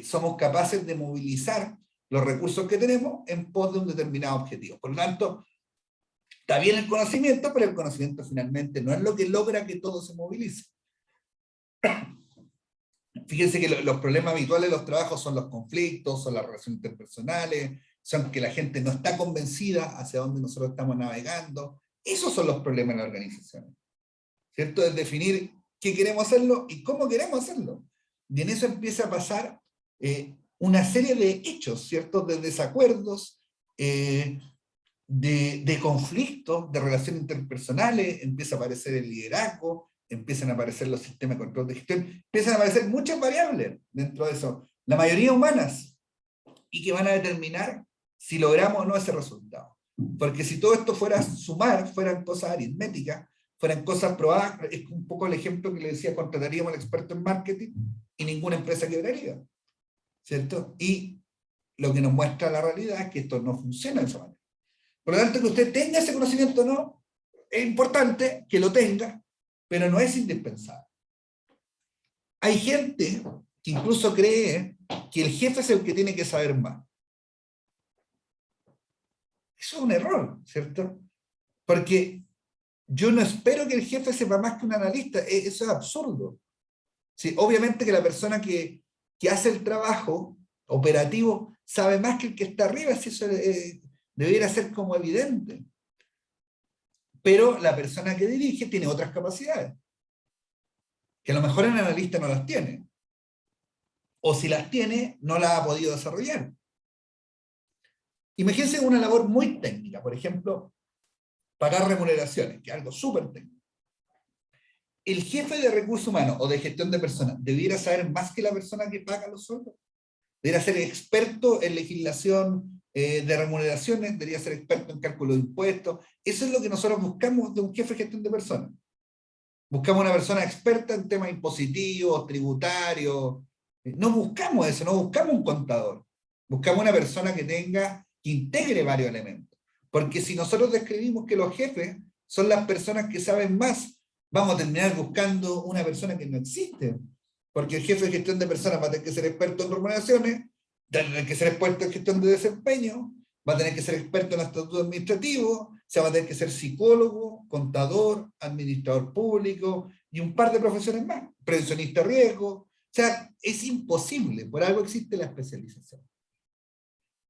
somos capaces de movilizar los recursos que tenemos en pos de un determinado objetivo. Por lo tanto, está bien el conocimiento, pero el conocimiento finalmente no es lo que logra que todo se movilice. Fíjense que los problemas habituales de los trabajos son los conflictos, son las relaciones interpersonales, son que la gente no está convencida hacia dónde nosotros estamos navegando. Esos son los problemas en la organización, ¿cierto? Es definir qué queremos hacerlo y cómo queremos hacerlo. Y en eso empieza a pasar una serie de hechos, ¿cierto? De desacuerdos, de conflictos, de relaciones interpersonales, empieza a aparecer el liderazgo, empiezan a aparecer los sistemas de control de gestión, empiezan a aparecer muchas variables dentro de eso, la mayoría humanas, y que van a determinar si logramos o no ese resultado. Porque si todo esto fuera sumar, fueran cosas aritméticas, fueran cosas probadas, es un poco el ejemplo que le decía, contrataríamos al experto en marketing y ninguna empresa quebraría, ¿cierto? Y lo que nos muestra la realidad es que esto no funciona de esa manera. Por lo tanto, que usted tenga ese conocimiento o no, es importante que lo tenga, pero no es indispensable. Hay gente que incluso cree que el jefe es el que tiene que saber más. Eso es un error, ¿cierto? Porque yo no espero que el jefe sepa más que un analista, eso es absurdo. Sí, obviamente que la persona que hace el trabajo operativo sabe más que el que está arriba, si eso debiera ser como evidente. Pero la persona que dirige tiene otras capacidades, que a lo mejor el analista no las tiene, o si las tiene, no las ha podido desarrollar. Imagínense una labor muy técnica, por ejemplo, pagar remuneraciones, que es algo súper técnico. El jefe de recursos humanos o de gestión de personas debiera saber más que la persona que paga los sueldos. Debería ser experto en legislación de remuneraciones, debería ser experto en cálculo de impuestos. Eso es lo que nosotros buscamos de un jefe de gestión de personas. Buscamos una persona experta en temas impositivos, tributarios. No buscamos eso, no buscamos un contador. Buscamos una persona que integre varios elementos. Porque si nosotros describimos que los jefes son las personas que saben más, vamos a terminar buscando una persona que no existe. Porque el jefe de gestión de personas va a tener que ser experto en remuneraciones, va a tener que ser experto en gestión de desempeño, va a tener que ser experto en estatuto administrativo, se va a tener que ser psicólogo, contador, administrador público y un par de profesiones más, prevencionista de riesgo. O sea, es imposible, por algo existe la especialización.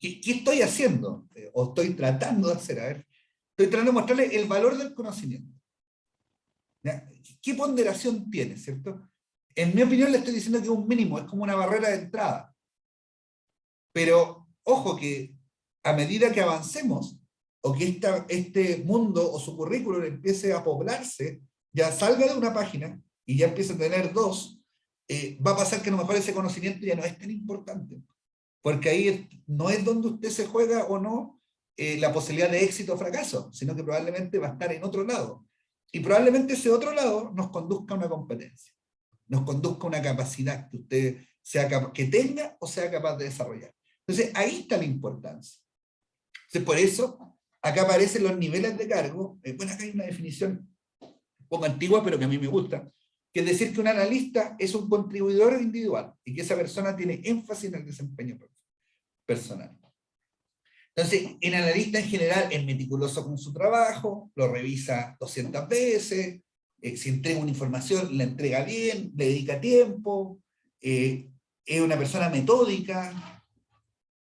¿Qué estoy haciendo? O estoy tratando de hacer, a ver, estoy tratando de mostrarle el valor del conocimiento. ¿Ya? ¿Qué ponderación tiene, cierto? En mi opinión le estoy diciendo que es un mínimo, es como una barrera de entrada. Pero, ojo que a medida que avancemos, o que este mundo o su currículum empiece a poblarse, ya salga de una página y ya empieza a tener 2, va a pasar que a lo mejor ese conocimiento ya no es tan importante, porque ahí no es donde usted se juega o no la posibilidad de éxito o fracaso, sino que probablemente va a estar en otro lado. Y probablemente ese otro lado nos conduzca a una competencia, nos conduzca a una capacidad que usted que tenga o sea capaz de desarrollar. Entonces, ahí está la importancia. Entonces, por eso, acá aparecen los niveles de cargo. Bueno, acá hay una definición un poco antigua, pero que a mí me gusta, que es decir que un analista es un contribuidor individual y que esa persona tiene énfasis en el desempeño personal. Entonces, el analista en general es meticuloso con su trabajo, lo revisa 200 veces, si entrega una información, la entrega bien, le dedica tiempo, es una persona metódica,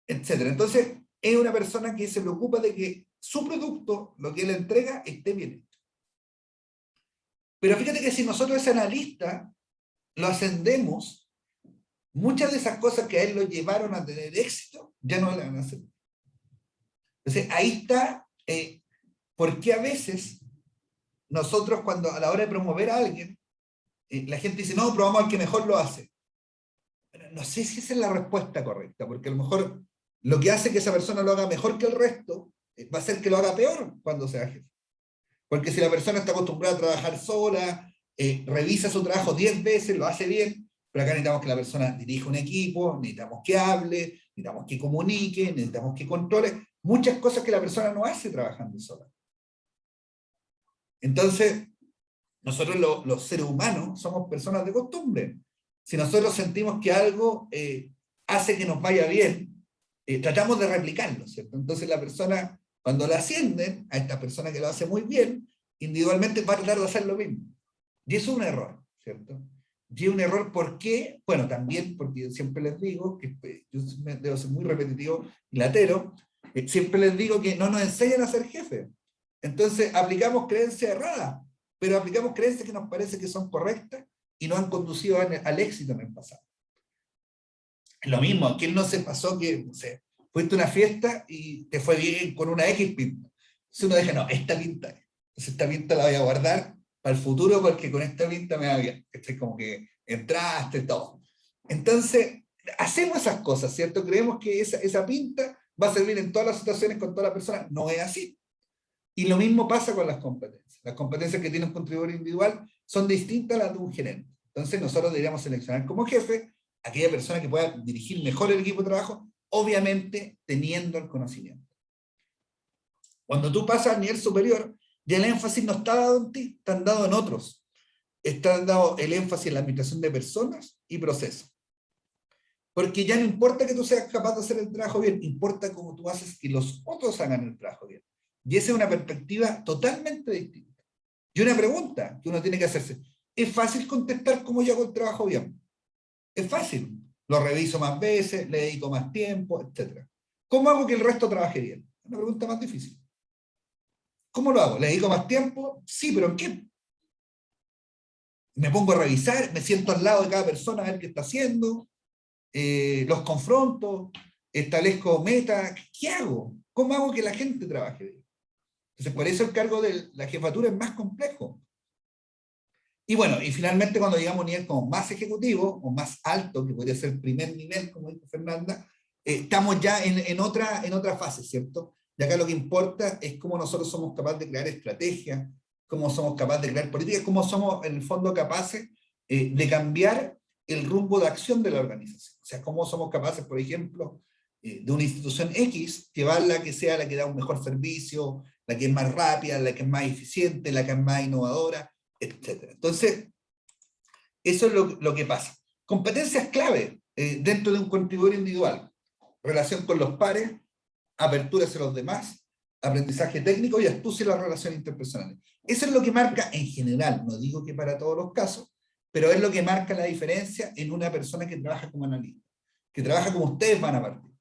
etc. Entonces, es una persona que se preocupa de que su producto, lo que él entrega, esté bien hecho. Pero fíjate que si nosotros ese analista lo ascendemos, muchas de esas cosas que a él lo llevaron a tener éxito, ya no le van a hacer. Entonces, ahí está por qué a veces nosotros cuando a la hora de promover a alguien, la gente dice, no, probamos al que mejor lo hace. Pero no sé si esa es la respuesta correcta, porque a lo mejor lo que hace que esa persona lo haga mejor que el resto, va a ser que lo haga peor cuando sea jefe. Porque si la persona está acostumbrada a trabajar sola, revisa su trabajo 10 veces, lo hace bien, pero acá necesitamos que la persona dirija un equipo, necesitamos que hable, necesitamos que comunique, necesitamos que controle, muchas cosas que la persona no hace trabajando sola. Entonces, nosotros los seres humanos somos personas de costumbre. Si nosotros sentimos que algo hace que nos vaya bien, tratamos de replicarlo, ¿cierto? Entonces la persona, cuando la ascienden, a esta persona que lo hace muy bien, individualmente va a tratar de hacer lo mismo. Y eso es un error, ¿cierto? Y es un error, ¿por qué? Bueno, también porque yo siempre les digo, que yo debo ser muy repetitivo y latero, siempre les digo que no nos enseñan a ser jefes. Entonces aplicamos creencias erradas, pero aplicamos creencias que nos parece que son correctas y nos han conducido al éxito en el pasado. Lo mismo, ¿quién no se pasó que, no sé, fuiste a una fiesta y te fue bien con una X pinta? Entonces uno dice, no, esta pinta, entonces esta pinta la voy a guardar para el futuro porque con esta pinta me va bien. Este es como que entraste, todo. Entonces, hacemos esas cosas, ¿cierto? Creemos que esa pinta va a servir en todas las situaciones con todas las personas. No es así. Y lo mismo pasa con las competencias. Las competencias que tiene un contribuidor individual son distintas a las de un gerente. Entonces nosotros deberíamos seleccionar como jefe a aquella persona que pueda dirigir mejor el equipo de trabajo, obviamente teniendo el conocimiento. Cuando tú pasas al nivel superior, ya el énfasis no está dado en ti, está dado en otros. Está dado el énfasis en la administración de personas y procesos. Porque ya no importa que tú seas capaz de hacer el trabajo bien, importa cómo tú haces que los otros hagan el trabajo bien. Y esa es una perspectiva totalmente distinta. Y una pregunta que uno tiene que hacerse, ¿es fácil contestar cómo yo hago el trabajo bien? Es fácil. Lo reviso más veces, le dedico más tiempo, etc. ¿Cómo hago que el resto trabaje bien? Una pregunta más difícil. ¿Cómo lo hago? ¿Le dedico más tiempo? Sí, pero ¿en qué? Me pongo a revisar, me siento al lado de cada persona a ver qué está haciendo, los confronto, establezco metas. ¿Qué hago? ¿Cómo hago que la gente trabaje bien? Entonces, por eso el cargo de la jefatura es más complejo. Y bueno, y finalmente cuando llegamos a un nivel como más ejecutivo, o más alto, que podría ser el primer nivel, como dijo Fernanda, estamos ya en otra fase, ¿cierto? Y acá lo que importa es cómo nosotros somos capaces de crear estrategias, cómo somos capaces de crear políticas, cómo somos en el fondo capaces de cambiar el rumbo de acción de la organización. O sea, cómo somos capaces, por ejemplo, de una institución X, llevarla que sea la que da un mejor servicio, la que es más rápida, la que es más eficiente, la que es más innovadora, etc. Entonces, eso es lo que pasa. Competencias clave dentro de un contribuidor individual. Relación con los pares, apertura hacia los demás, aprendizaje técnico y astucia en las relaciones interpersonales. Eso es lo que marca en general, no digo que para todos los casos, pero es lo que marca la diferencia en una persona que trabaja como analista, que trabaja como ustedes van a partir.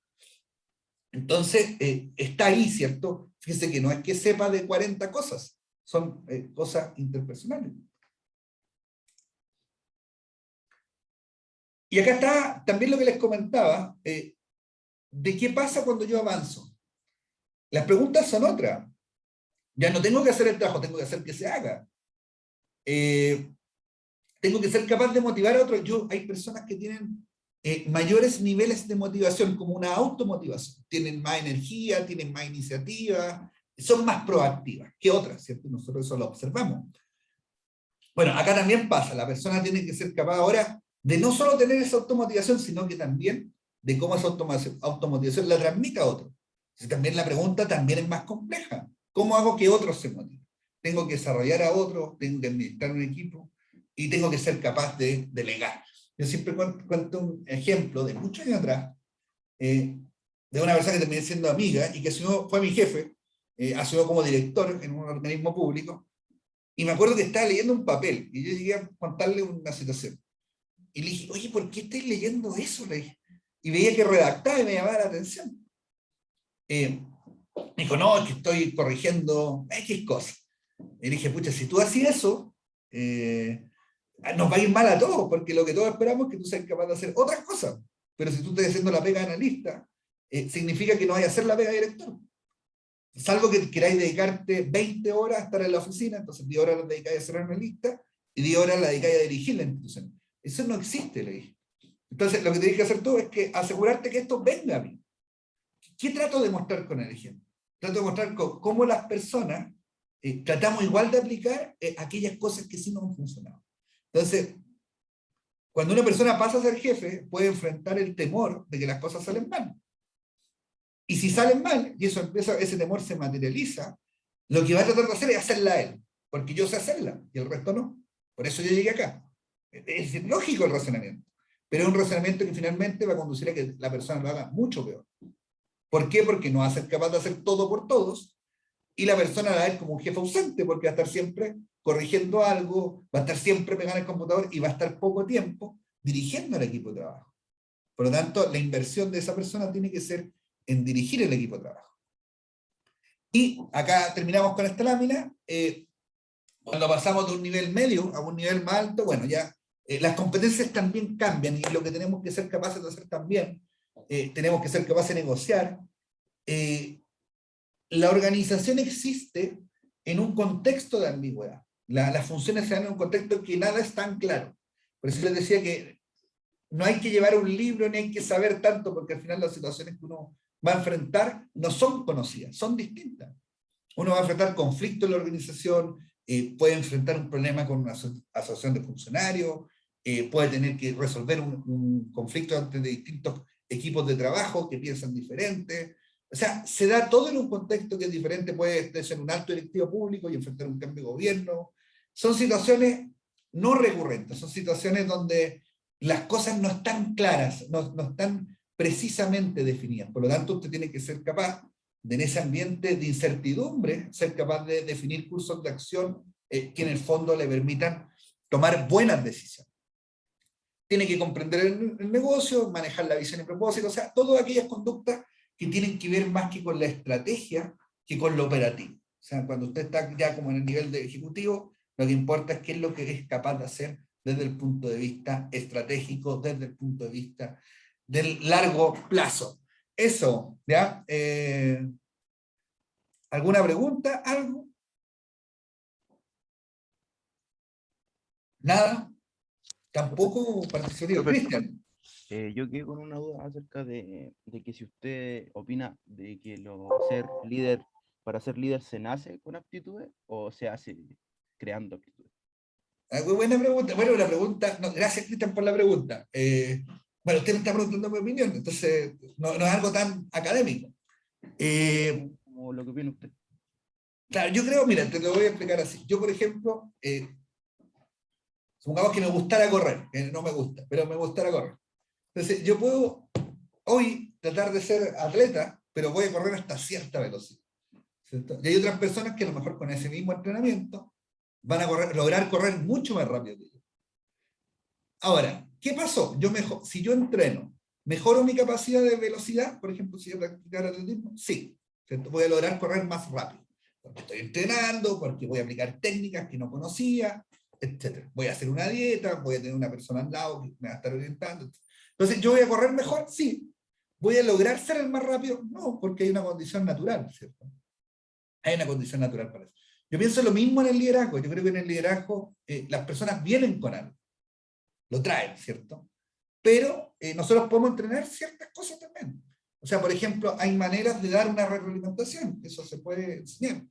Entonces, está ahí, ¿cierto? Fíjense que no es que sepa de 40 cosas, son cosas interpersonales. Y acá está también lo que les comentaba, de qué pasa cuando yo avanzo. Las preguntas son otras. Ya no tengo que hacer el trabajo, tengo que hacer que se haga. tengo que ser capaz de motivar a otros. Hay personas que tienen mayores niveles de motivación, como una automotivación. Tienen más energía, tienen más iniciativa, son más proactivas que otras, ¿cierto? Nosotros eso lo observamos. Bueno, acá también pasa, la persona tiene que ser capaz ahora de no solo tener esa automotivación, sino que también de cómo esa automotivación la transmite a otros. Entonces, también la pregunta también es más compleja. ¿Cómo hago que otros se motiven? Tengo que desarrollar a otros, tengo que administrar un equipo y tengo que ser capaz de delegar. Yo siempre cuento un ejemplo de muchos años atrás, de una persona que terminé siendo amiga y que fue mi jefe, asumió como director en un organismo público, y me acuerdo que estaba leyendo un papel, y yo llegué a contarle una situación. Y le dije, oye, ¿por qué estáis leyendo eso? Le dije. Y veía que redactaba y me llamaba la atención. Me dijo, no, es que estoy corrigiendo X cosas. Y le dije, pucha, si tú haces eso, nos va a ir mal a todos, porque lo que todos esperamos es que tú seas capaz de hacer otras cosas. Pero si tú estás haciendo la pega de analista, significa que no vayas a hacer la pega de director. Salvo que queráis dedicarte 20 horas a estar en la oficina, entonces 10 horas las dedicáis a ser analista y 10 horas las dedicáis a dirigir la institución. Eso no existe, le dije. Entonces, lo que tienes que hacer tú es que asegurarte que esto venga a mí. ¿Qué trato de mostrar con el ejemplo? Trato de mostrar cómo las personas tratamos igual de aplicar aquellas cosas que sí no han funcionado. Entonces, cuando una persona pasa a ser jefe, puede enfrentar el temor de que las cosas salen mal. Y si salen mal, y ese temor se materializa, lo que va a tratar de hacer es hacerla a él, porque yo sé hacerla, y el resto no. Por eso yo llegué acá. Es lógico el razonamiento, pero es un razonamiento que finalmente va a conducir a que la persona lo haga mucho peor. ¿Por qué? Porque no va a ser capaz de hacer todo por todos, y la persona la va a ver como un jefe ausente, porque va a estar siempre corrigiendo algo, va a estar siempre pegando en el computador, y va a estar poco tiempo dirigiendo al equipo de trabajo. Por lo tanto, la inversión de esa persona tiene que ser en dirigir el equipo de trabajo. Y acá terminamos con esta lámina. Cuando pasamos de un nivel medio a un nivel más alto, bueno, ya las competencias también cambian, y lo que tenemos que ser capaces de hacer también, tenemos que ser capaces de negociar. La organización existe en un contexto de ambigüedad. Las funciones se dan en un contexto en que nada es tan claro. Por eso les decía que no hay que llevar un libro ni hay que saber tanto, porque al final las situaciones que uno va a enfrentar no son conocidas, son distintas. Uno va a enfrentar conflictos en la organización, puede enfrentar un problema con una asociación de funcionarios, puede tener que resolver un conflicto entre distintos equipos de trabajo que piensan diferente. O sea, se da todo en un contexto que es diferente. Puede ser un alto directivo público y enfrentar un cambio de gobierno. Son situaciones no recurrentes, son situaciones donde las cosas no están claras, no están precisamente definidas. Por lo tanto, usted tiene que ser capaz de, en ese ambiente de incertidumbre, ser capaz de definir cursos de acción que en el fondo le permitan tomar buenas decisiones. Tiene que comprender el negocio, manejar la visión y propósito, o sea, todas aquellas conductas que tienen que ver más que con la estrategia que con lo operativo. O sea, cuando usted está ya como en el nivel de ejecutivo, lo que importa es qué es lo que es capaz de hacer desde el punto de vista estratégico, desde el punto de vista del largo plazo. Eso, ¿ya? ¿Alguna pregunta? ¿Algo? ¿Nada? Tampoco participó Cristian. Yo quedé con una duda acerca de que si usted opina de que para ser líder se nace con aptitudes o se hace creando aptitudes. Muy buena pregunta. Bueno, la pregunta, no, gracias Cristian por la pregunta. Bueno, usted me está preguntando mi opinión, entonces no es algo tan académico. Como lo que opina usted. Claro, yo creo, mira, te lo voy a explicar así. Yo, por ejemplo, supongamos que me gustara correr, que no me gusta, pero me gustara correr. Entonces, yo puedo hoy tratar de ser atleta, pero voy a correr hasta cierta velocidad, ¿cierto? Y hay otras personas que a lo mejor con ese mismo entrenamiento van a lograr correr mucho más rápido que yo. Ahora, ¿qué pasó? Si yo entreno, ¿mejoro mi capacidad de velocidad? Por ejemplo, si yo practicara atletismo, sí, ¿cierto? Voy a lograr correr más rápido, porque estoy entrenando, porque voy a aplicar técnicas que no conocía, etc. Voy a hacer una dieta, voy a tener una persona al lado que me va a estar orientando, etc. Entonces, ¿yo voy a correr mejor? Sí. ¿Voy a lograr ser el más rápido? No, porque hay una condición natural, ¿cierto? Hay una condición natural para eso. Yo pienso lo mismo en el liderazgo. Yo creo que en el liderazgo las personas vienen con algo. lo traen, ¿cierto? Pero nosotros podemos entrenar ciertas cosas también. O sea, por ejemplo, hay maneras de dar una retroalimentación, eso se puede enseñar.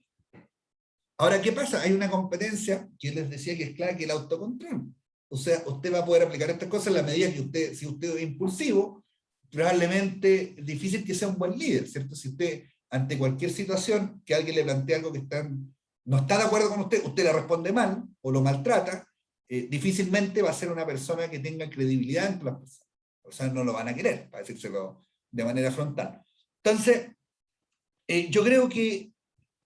Ahora, ¿qué pasa? Hay una competencia que les decía que es clave, que es el autocontrol. O sea, usted va a poder aplicar estas cosas en la medida que usted, si usted es impulsivo, probablemente es difícil que sea un buen líder, ¿cierto? Si usted, ante cualquier situación que alguien le plantea algo que no está de acuerdo con usted, usted le responde mal o lo maltrata, difícilmente va a ser una persona que tenga credibilidad entre las personas. O sea, no lo van a querer, para decírselo de manera frontal. Entonces, yo creo que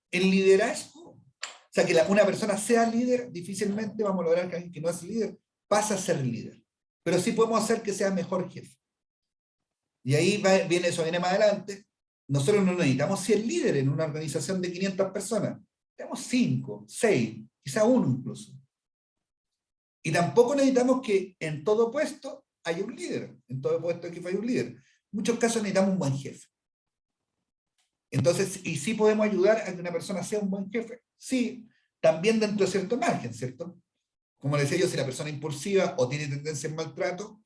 el liderazgo, o sea, que una persona sea líder, difícilmente vamos a lograr que alguien que no es líder pase a ser líder. Pero sí podemos hacer que sea mejor jefe. Y ahí viene más adelante. Nosotros no necesitamos 100 líderes en una organización de 500 personas. Tenemos 5, 6, quizá 1 incluso. Y tampoco necesitamos que en todo puesto haya un líder. En todo puesto de jefe hay un líder. En muchos casos necesitamos un buen jefe. Entonces, y sí podemos ayudar a que una persona sea un buen jefe. Sí, también dentro de cierto margen, ¿cierto? Como les decía yo, si la persona es impulsiva o tiene tendencia al maltrato,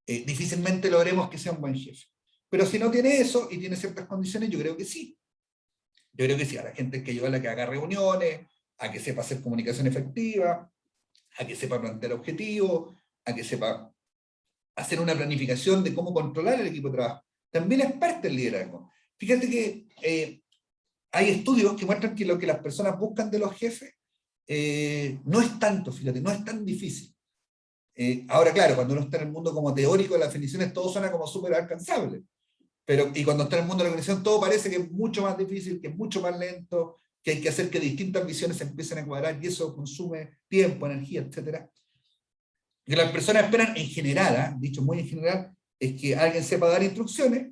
difícilmente logremos que sea un buen jefe. Pero si no tiene eso y tiene ciertas condiciones, yo creo que sí. Yo creo que sí, a la gente hay que ayudarla a que haga reuniones, a que sepa hacer comunicación efectiva, a que sepa plantear objetivos, a que sepa hacer una planificación de cómo controlar el equipo de trabajo. También es parte del liderazgo. Fíjate que hay estudios que muestran que lo que las personas buscan de los jefes no es tanto, fíjate, no es tan difícil. Ahora, claro, cuando uno está en el mundo como teórico de las definiciones, todo suena como súper alcanzable. Y cuando está en el mundo de la organización, todo parece que es mucho más difícil, que es mucho más lento, que hay que hacer que distintas visiones se empiecen a cuadrar, y eso consume tiempo, energía, etc. Lo que las personas esperan en general, dicho muy en general, es que alguien sepa dar instrucciones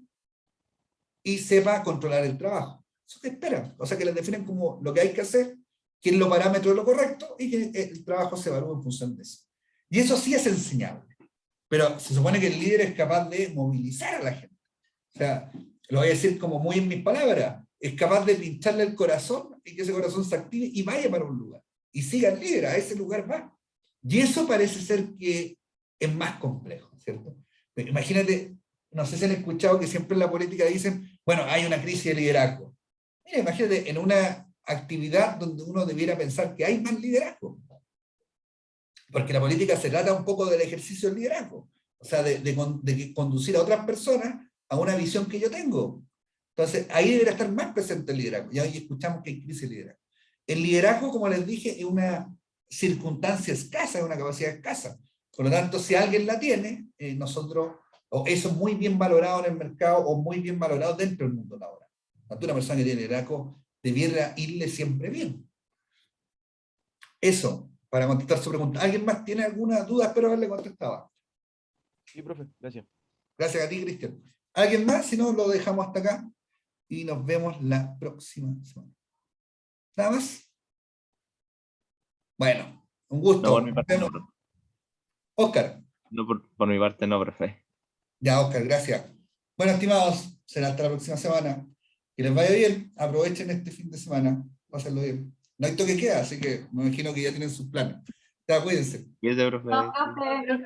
y sepa controlar el trabajo. Eso que esperan. O sea, que les definen como lo que hay que hacer, que es lo parámetro de lo correcto, y que el trabajo se evalúa en función de eso. Y eso sí es enseñable. Pero se supone que el líder es capaz de movilizar a la gente. O sea, lo voy a decir como muy en mis palabras, es capaz de pincharle el corazón y que ese corazón se active y vaya para un lugar. Y siga el líder, a ese lugar va. Y eso parece ser que es más complejo, ¿cierto? Imagínate, no sé si han escuchado que siempre en la política dicen, bueno, hay una crisis de liderazgo. Mira, imagínate en una actividad donde uno debiera pensar que hay más liderazgo. Porque la política se trata un poco del ejercicio del liderazgo. O sea, de conducir a otras personas a una visión que yo tengo. Entonces, ahí debería estar más presente el liderazgo. Y hoy escuchamos que hay crisis de liderazgo. El liderazgo, como les dije, es una circunstancia escasa, es una capacidad escasa. Por lo tanto, si alguien la tiene, nosotros, o eso es muy bien valorado en el mercado, o muy bien valorado dentro del mundo laboral. Tanto una persona que tiene liderazgo debiera irle siempre bien. Eso, para contestar su pregunta. ¿Alguien más tiene alguna duda? Espero haberle contestado. Sí, profe, gracias. Gracias a ti, Cristian. ¿Alguien más? Si no, lo dejamos hasta acá y nos vemos la próxima semana. ¿Nada más? Bueno, un gusto. No, por mi parte no, profe. Oscar. No, por mi parte no, profe. Ya, Oscar, gracias. Bueno, estimados, será hasta la próxima semana. Que les vaya bien, aprovechen este fin de semana, pásenlo bien. No hay toque queda, así que me imagino que ya tienen sus planes. Ya, cuídense. Cuídate, profe. No, profe,